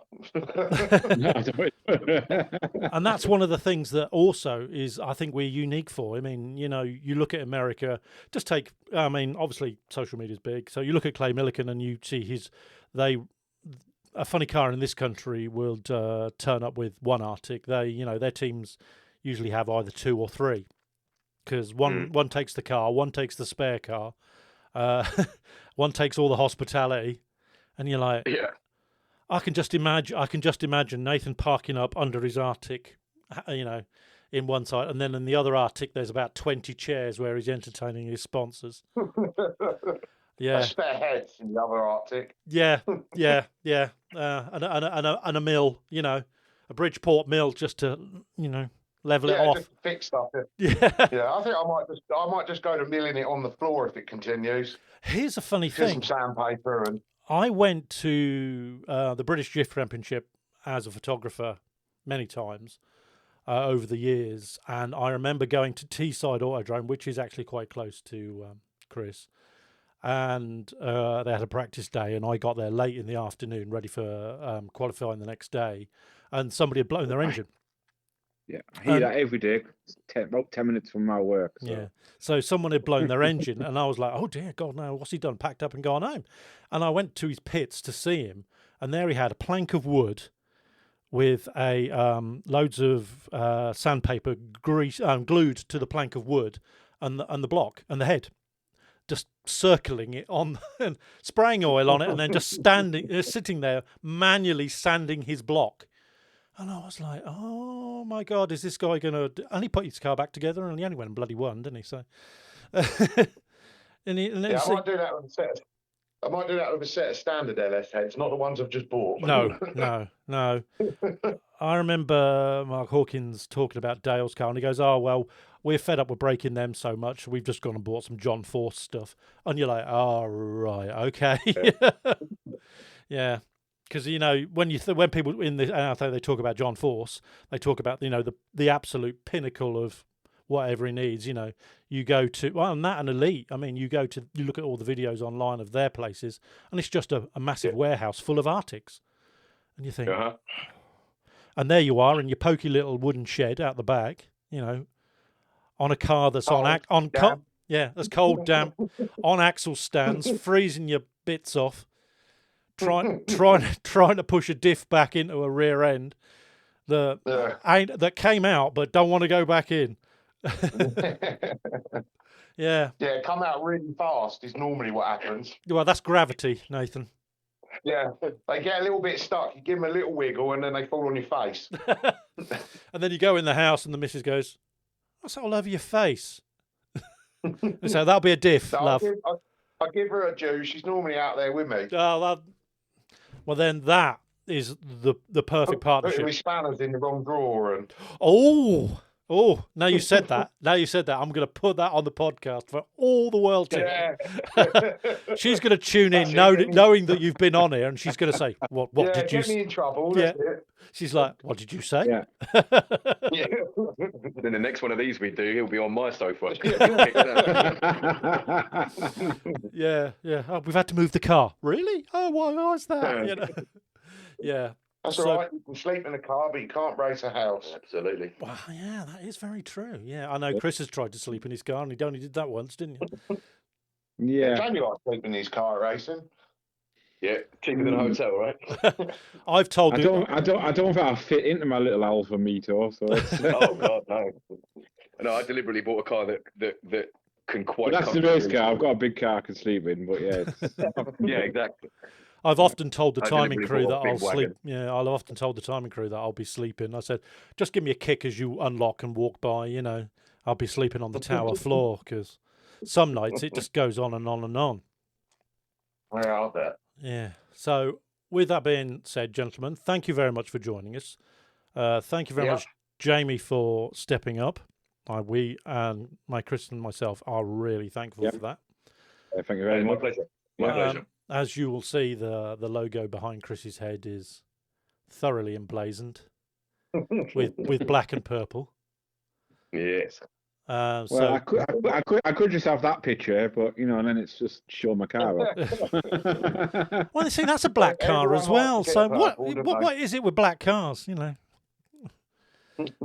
Speaker 2: And that's one of the things that also is I think we're unique for. I mean, you know, you look at America, just take, I mean, obviously social media is big. So you look at Clay Millican and you see a funny car in this country will turn up with one Arctic. Their teams usually have either 2 or 3 because one takes the car, one takes the spare car, one takes all the hospitality, and you're like,
Speaker 5: yeah.
Speaker 2: I can just imagine Nathan parking up under his Arctic, in one side, and then in the other Arctic there's about 20 chairs where he's entertaining his sponsors. Yeah,
Speaker 4: spare heads in the other Arctic.
Speaker 2: Yeah. And a mill, a Bridgeport mill, just to level it off.
Speaker 4: Just fix stuff.
Speaker 2: Yeah.
Speaker 4: Yeah, I think I might just go to milling it on the floor if it continues.
Speaker 2: Here's a funny thing.
Speaker 4: Some sandpaper and.
Speaker 2: I went to the British Drift Championship as a photographer many times over the years, and I remember going to Teesside Autodrome, which is actually quite close to Chris. And they had a practice day, and I got there late in the afternoon, ready for qualifying the next day, and somebody had blown their engine.
Speaker 3: Yeah, I hear that every day, about 10 minutes from my work. So.
Speaker 2: Yeah, so someone had blown their engine, and I was like, oh dear God, no, what's he done? Packed up and gone home. And I went to his pits to see him, and there he had a plank of wood with a loads of sandpaper grease glued to the plank of wood and the block and the head. Just circling it on and spraying oil on it, and then just sitting there manually sanding his block. And I was like, "Oh my God, is this guy gonna?" And he put his car back together, and he only went and bloody won, didn't he? So, I
Speaker 4: might do that with a set. I might do that with a set of standard LS heads, not the ones I've just bought.
Speaker 2: No. I remember Mark Hawkins talking about Dale's car, and he goes, "Oh well, we're fed up with breaking them so much, we've just gone and bought some John Force stuff." And you're like, "Oh right, okay." Yeah. Because when people out there they talk about John Force, they talk about the absolute pinnacle of whatever he needs. You go to and Elite. I mean, you look at all the videos online of their places, and it's just a massive warehouse full of Arctics, and you think, and there you are in your pokey little wooden shed out the back, on a car that's that's cold, damp, on axle stands, freezing your bits off. Trying to push a diff back into a rear end that came out but don't want to go back in. Yeah,
Speaker 4: come out really fast is normally what happens.
Speaker 2: Well, that's gravity, Nathan.
Speaker 4: Yeah, they get a little bit stuck. You give them a little wiggle and then they fall on your face.
Speaker 2: And then you go in the house and the missus goes, "What's all over your face?" So that'll be a diff, love.
Speaker 4: I'll give her a due. She's normally out there with me.
Speaker 2: Oh, well, then that is the perfect partnership.
Speaker 4: Putting my spanners in the wrong drawer and.
Speaker 2: Oh, Oh, now you said that. I'm going to put that on the podcast for all the world to hear. She's going to tune in knowing that you've been on here, and she's going to say, "What did you?"
Speaker 4: Get me in trouble.
Speaker 2: Yeah. She's like, "What did you say?"
Speaker 3: Yeah.
Speaker 5: Then the next one of these we do, he'll be on my sofa.
Speaker 2: Yeah. Oh, we've had to move the car. Really? Oh, why is that? You know? Yeah.
Speaker 4: That's all right. You can sleep in a car, but you can't race a house.
Speaker 5: Absolutely.
Speaker 2: Well, yeah, that is very true. Yeah, I know Chris has tried to sleep in his car, and he only did that once, didn't you?
Speaker 3: Yeah.
Speaker 4: Jamie likes sleeping in his car racing.
Speaker 5: Yeah, cheaper than a hotel, right?
Speaker 2: I've told
Speaker 3: I don't think I fit into my little Alfa Mito, so it's...
Speaker 5: Oh God, no. No, I deliberately bought a car that can quite.
Speaker 3: But that's the race car. I've got a big car I can sleep in, but yeah.
Speaker 5: Yeah, exactly.
Speaker 2: I've often told the
Speaker 5: I
Speaker 2: timing
Speaker 5: deliberately
Speaker 2: crew that
Speaker 5: bought a
Speaker 2: I'll
Speaker 5: big
Speaker 2: sleep.
Speaker 5: wagon.
Speaker 2: Yeah, I've often told the timing crew that I'll be sleeping. I said, just give me a kick as you unlock and walk by. You know, I'll be sleeping on the tower floor because some nights it just goes on and on and on.
Speaker 4: Where are they?
Speaker 2: Yeah. So with that being said, gentlemen, thank you very much for joining us. Thank you very much, Jamie, for stepping up. We and Chris and myself are really thankful for that.
Speaker 3: Thank you very much.
Speaker 5: My pleasure. My pleasure.
Speaker 2: As you will see, the logo behind Chris's head is thoroughly emblazoned with black and purple.
Speaker 5: Yes.
Speaker 3: Well, I could just have that picture, but and then it's just show my car off.
Speaker 2: Well, you see, that's a black car as well. So what is it with black cars? Yeah.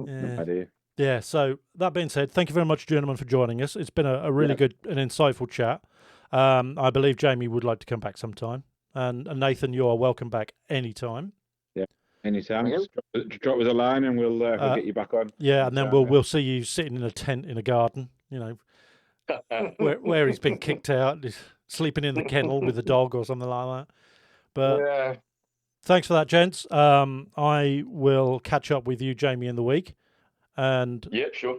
Speaker 3: Idea.
Speaker 2: Yeah. So that being said, thank you very much, gentlemen, for joining us. It's been a really good and insightful chat. I believe Jamie would like to come back sometime, and Nathan, you are welcome back anytime.
Speaker 3: Yeah, anytime. Just drop us a line, and we'll get you back on.
Speaker 2: Yeah, and then we'll see you sitting in a tent in a garden, where he's been kicked out, sleeping in the kennel with a dog or something like that. But thanks for that, gents. I will catch up with you, Jamie, in the week, and
Speaker 5: sure.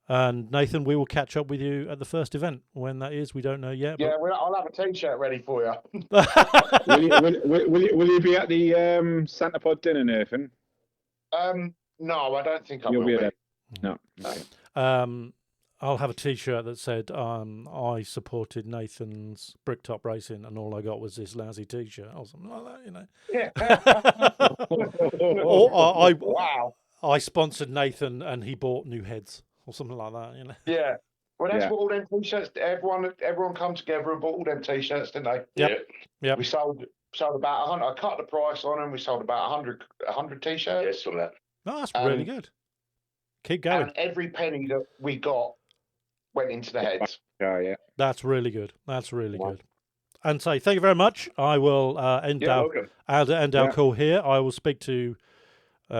Speaker 2: And Nathan, we will catch up with you at the first event. When that is, we don't know yet.
Speaker 4: Yeah, I'll have a T-shirt ready for you.
Speaker 3: will you be at the Santa Pod dinner, Nathan?
Speaker 4: No, I don't think I will
Speaker 3: be.
Speaker 4: There.
Speaker 3: No. Okay.
Speaker 2: I'll have a T-shirt that said I supported Nathan's Bricktop Racing, and all I got was this lousy T-shirt or something like that,
Speaker 4: Wow.
Speaker 2: I sponsored Nathan, and he bought new heads. Or something like that,
Speaker 4: Yeah. Well, that's what all them T-shirts. Everyone come together and bought all them T-shirts, didn't they?
Speaker 2: Yeah.
Speaker 4: We sold about 100. I cut the price on them. We sold about 100 T-shirts.
Speaker 5: Yes, from that.
Speaker 2: No, that's really good. Keep going.
Speaker 4: And every penny that we got went into the heads.
Speaker 3: Yeah.
Speaker 2: That's really good. That's really good. And say thank you very much. I will end our call here. I will speak to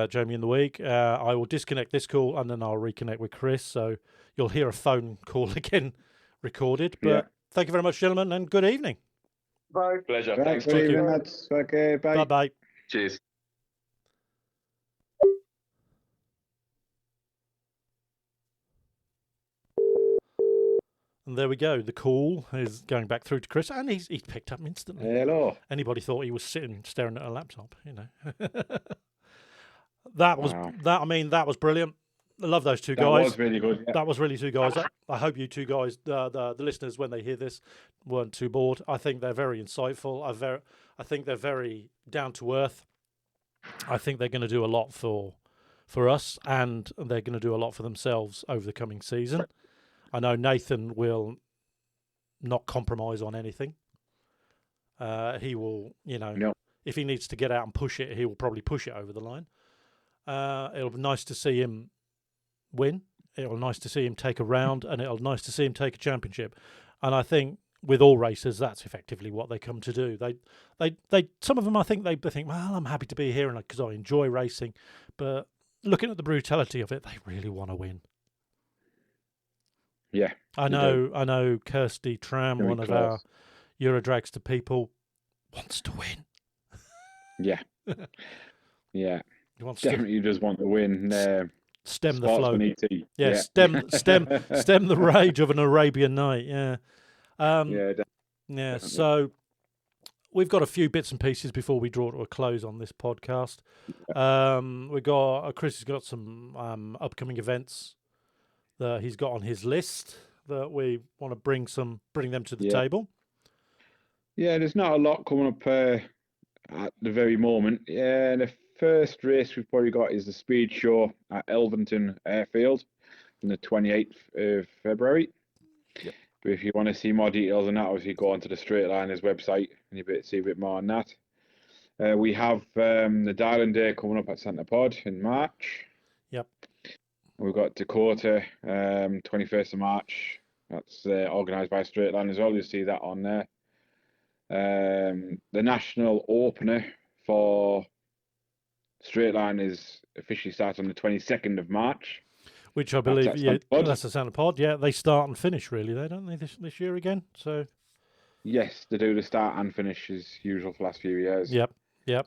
Speaker 2: Jamie in the week. I will disconnect this call and then I'll reconnect with Chris. So you'll hear a phone call again recorded. But thank you very much, gentlemen, and good evening.
Speaker 4: Bye.
Speaker 5: Pleasure.
Speaker 3: Thanks.
Speaker 2: Thank you.
Speaker 3: That's okay. Bye.
Speaker 2: Bye-bye.
Speaker 5: Cheers.
Speaker 2: And there we go. The call is going back through to Chris, and he's picked up instantly.
Speaker 3: Hello.
Speaker 2: Anybody thought he was staring at a laptop, That was brilliant. I love those two guys.
Speaker 3: That was really good. Yeah.
Speaker 2: That was really two guys. I hope you two guys, the listeners, when they hear this, weren't too bored. I think they're very insightful. I think they're very down to earth. I think they're going to do a lot for us, and they're going to do a lot for themselves over the coming season. I know Nathan will not compromise on anything. He will, if he needs to get out and push it, he will probably push it over the line. It'll be nice to see him win. It'll be nice to see him take a round, and it'll be nice to see him take a championship. And I think with all racers, that's effectively what they come to do. They some of them, I think they think, well, I'm happy to be here because I enjoy racing, but looking at the brutality of it, they really want to win.
Speaker 3: Yeah,
Speaker 2: I know. Kirsty Tram, one of our Eurodragster people, wants to win.
Speaker 3: Yeah, yeah.
Speaker 2: He wants
Speaker 3: definitely just want to win.
Speaker 2: Stem the flow.
Speaker 3: Yeah.
Speaker 2: Stem the rage of an Arabian Night. Yeah.
Speaker 3: Definitely.
Speaker 2: So we've got a few bits and pieces before we draw to a close on this podcast. We got Chris has got some upcoming events that he's got on his list that we want to bring them to the table?
Speaker 3: Yeah, there's not a lot coming up at the very moment. Yeah, the first race we've probably got is the Speed Show at Elverton Airfield on the 28th of February.
Speaker 2: Yep.
Speaker 3: But if you want to see more details on that, obviously go onto the Straight Liners website and you see a bit more on that. We have the Darling Day coming up at Santa Pod in March.
Speaker 2: Yep.
Speaker 3: We've got Dakota, 21st of March. That's organised by Straight Line as well. You'll see that on there. The national opener for Straight Line is officially starts on the 22nd of March.
Speaker 2: Which I believe, that's the Santa Pod. Yeah, they start and finish really, don't they, this year again? So.
Speaker 3: Yes, they do the start and finish as usual for the last few years.
Speaker 2: Yep.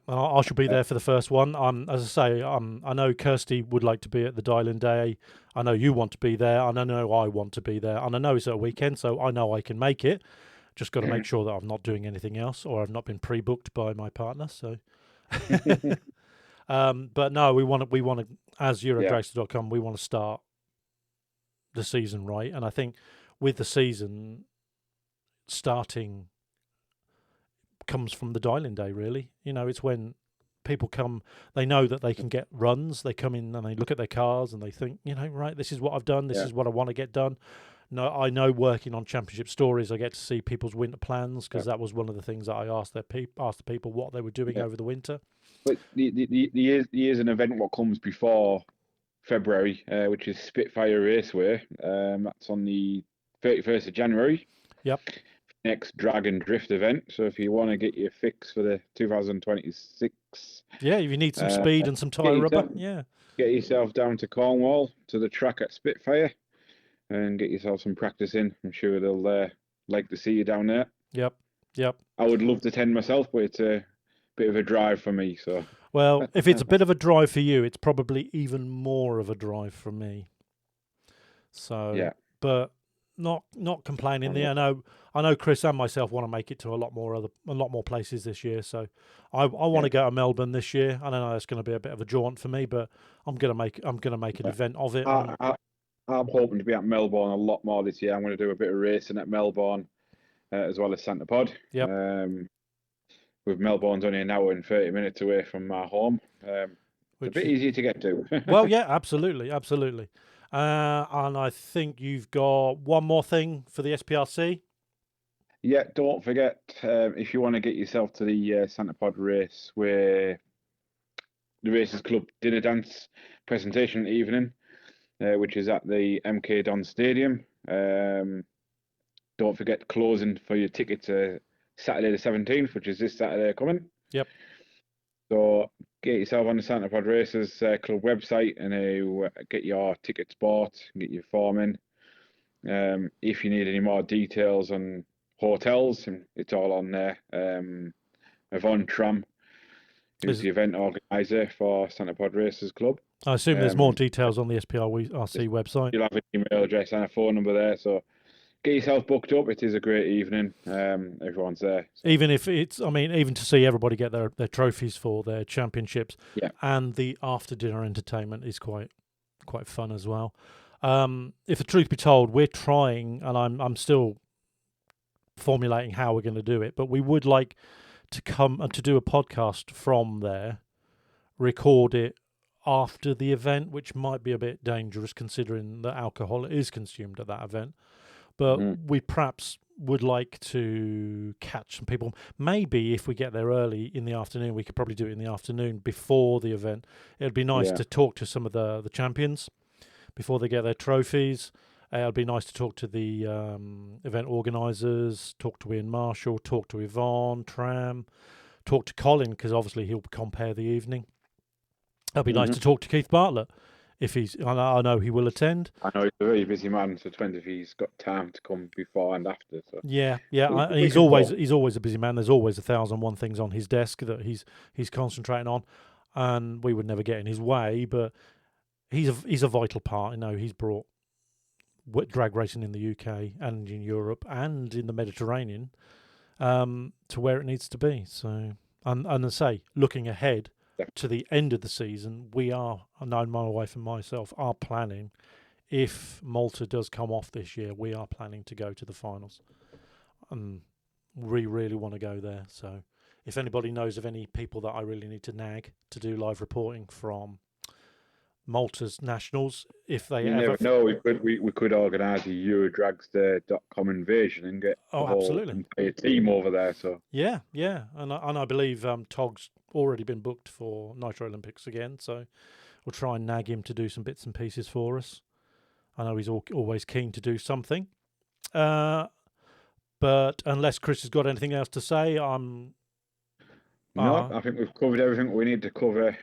Speaker 2: I shall be there for the first one. As I say, I know Kirsty would like to be at the Darling Day. I know you want to be there, and I know I want to be there, and I know it's at a weekend, so I know I can make it. Just got to make sure that I'm not doing anything else, or I've not been pre-booked by my partner. So, but no, we want to, as Eurodragster.com, we want to start the season right, and I think with the season starting comes from the Darling Day, really. You know, it's when people come, they know that they can get runs. They come in and they look at their cars and they think, right, this is what I've done. This is what I want to get done. No, I know working on Championship Stories, I get to see people's winter plans because that was one of the things that I asked the people what they were doing over the winter.
Speaker 3: But there's an event what comes before February, which is Spitfire Raceway. That's on the 31st of January.
Speaker 2: Yep.
Speaker 3: Next drag and drift event. So if you want to get your fix for the 2026,
Speaker 2: if you need some speed and some tyre rubber,
Speaker 3: get yourself down to Cornwall to the track at Spitfire and get yourself some practice in. I'm sure they'll like to see you down there.
Speaker 2: Yep.
Speaker 3: I would love to attend myself, but it's a bit of a drive for me. So
Speaker 2: well, if it's a bit of a drive for you, it's probably even more of a drive for me. So but not complaining there. I know Chris and myself want to make it to a lot more places this year. So I want to go to Melbourne this year. I don't know it's going to be a bit of a jaunt for me, but I'm going to make an event of it.
Speaker 3: I'm hoping to be at Melbourne a lot more this year. I'm going to do a bit of racing at Melbourne as well as Santa Pod.
Speaker 2: Yep.
Speaker 3: With Melbourne's only an hour and 30 minutes away from my home. It's a bit easier to get to.
Speaker 2: Well, yeah, absolutely. And I think you've got one more thing for the SPRC.
Speaker 3: Yeah, don't forget, if you want to get yourself to the Santa Pod race, where the Racers Club dinner dance presentation evening, which is at the MK Don Stadium. Don't forget closing for your tickets Saturday the 17th, which is this Saturday coming.
Speaker 2: Yep.
Speaker 3: So get yourself on the Santa Pod Racers Club website and get your tickets bought, get your form in. If you need any more details on hotels, and it's all on there. Yvonne Tram, who's the event organizer for Santa Pod Racers Club.
Speaker 2: I assume there's more details on the SPRC website.
Speaker 3: You'll have an email address and a phone number there, so get yourself booked up. It is a great evening. Everyone's there. So.
Speaker 2: Even if it's, even to see everybody get their trophies for their championships, and the after dinner entertainment is quite fun as well. If the truth be told, we're trying, and I'm still formulating how we're going to do it, but we would like to come and to do a podcast from there, record it after the event, which might be a bit dangerous considering that alcohol is consumed at that event. But we perhaps would like to catch some people. Maybe if we get there early in the afternoon, we could probably do it in the afternoon before the event. It'd be nice to talk to some of the champions before they get their trophies. It'd be nice to talk to the event organisers, talk to Ian Marshall, talk to Yvonne Tram, talk to Colin, because obviously he'll compare the evening. It'd be nice to talk to Keith Bartlett. If he's, I know he will attend.
Speaker 3: I know he's a very busy man, so it depends if he's got time to come before and after. So.
Speaker 2: Yeah. He's always a busy man. There's always 1,001 things on his desk that he's concentrating on, and we would never get in his way. But he's a vital part. He's brought drag racing in the UK and in Europe and in the Mediterranean to where it needs to be. So, and I say, looking ahead to the end of the season, we are, I know my wife and myself are planning if Malta does come off this year, we are planning to go to the finals. We really want to go there. So if anybody knows of any people that I really need to nag to do live reporting from Malta's nationals, if they
Speaker 3: never know, we could organise a Eurodragster.com invasion and get the whole entire team over there. So
Speaker 2: yeah, and I believe Tog's already been booked for Nitro Olympics again, so we'll try and nag him to do some bits and pieces for us. I know he's always keen to do something, but unless Chris has got anything else to say,
Speaker 3: No, I think we've covered everything we need to cover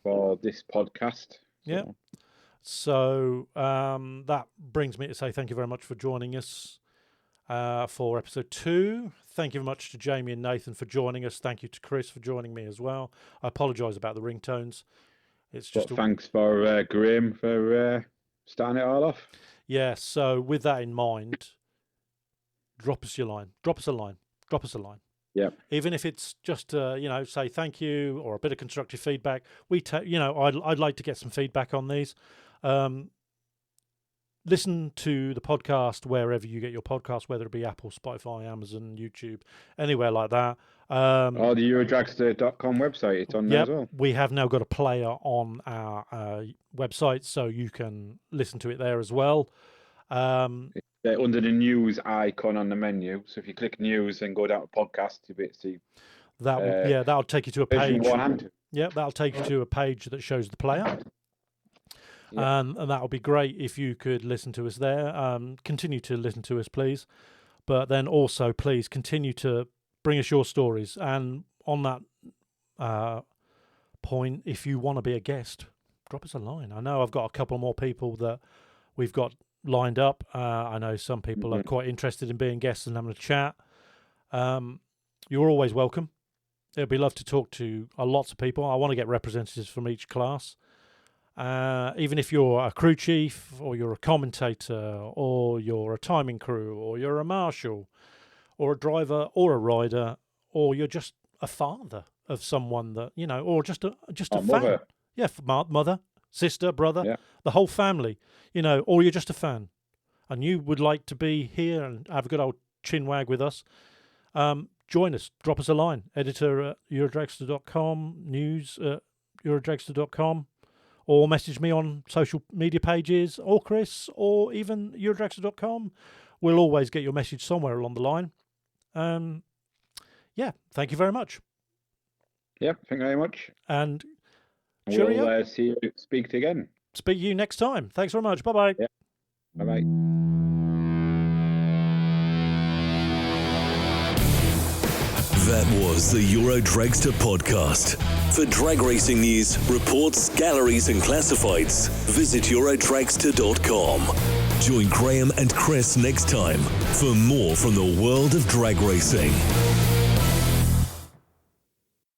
Speaker 3: for this podcast.
Speaker 2: Yeah. So that brings me to say thank you very much for joining us for episode 2. Thank you very much to Jamie and Nathan for joining us. Thank you to Chris for joining me as well. I apologise about the ringtones. It's just
Speaker 3: thanks for Graham for starting it all off.
Speaker 2: Yeah. So with that in mind, drop us a line. Yeah. Even if it's just say thank you or a bit of constructive feedback. I'd like to get some feedback on these. Listen to the podcast wherever you get your podcast, whether it be Apple, Spotify, Amazon, YouTube, anywhere like that.
Speaker 3: Or the Eurodragster.com website, it's on there as well.
Speaker 2: We have now got a player on our website, so you can listen to it there as well.
Speaker 3: Under the news icon on the menu. So if you click news and go down to podcast, you'll be able to see
Speaker 2: that. That'll take you to a page.
Speaker 3: Yeah,
Speaker 2: that'll take you to a page that shows the player. Yeah. And that'll be great if you could listen to us there. Continue to listen to us, please. But then also, please continue to bring us your stories. And on that point, if you want to be a guest, drop us a line. I know I've got a couple more people that we've got lined up. I know some people are quite interested in being guests and having a chat. You're always welcome. It'd be lovely to talk to lots of people. I want to get representatives from each class. Even if you're a crew chief or you're a commentator or you're a timing crew or you're a marshal or a driver or a rider or you're just a father of someone that, or just a
Speaker 3: mother.
Speaker 2: Fan. Yeah, mother, sister, brother, the whole family, or you're just a fan and you would like to be here and have a good old chinwag with us, join us, drop us a line, editor at Eurodragster.com, news at Eurodragster.com, or message me on social media pages, or Chris, or even Eurodragster.com. We'll always get your message somewhere along the line. Thank you very much.
Speaker 3: Yeah, thank you very much.
Speaker 2: And
Speaker 3: we'll see you, speak again.
Speaker 2: Speak to you next time. Thanks very much. Bye-bye.
Speaker 3: Yeah. Bye-bye.
Speaker 1: That was the Eurodragster podcast. For drag racing news, reports, galleries and classifieds, visit Eurodragster.com. Join Graham and Chris next time for more from the world of drag racing.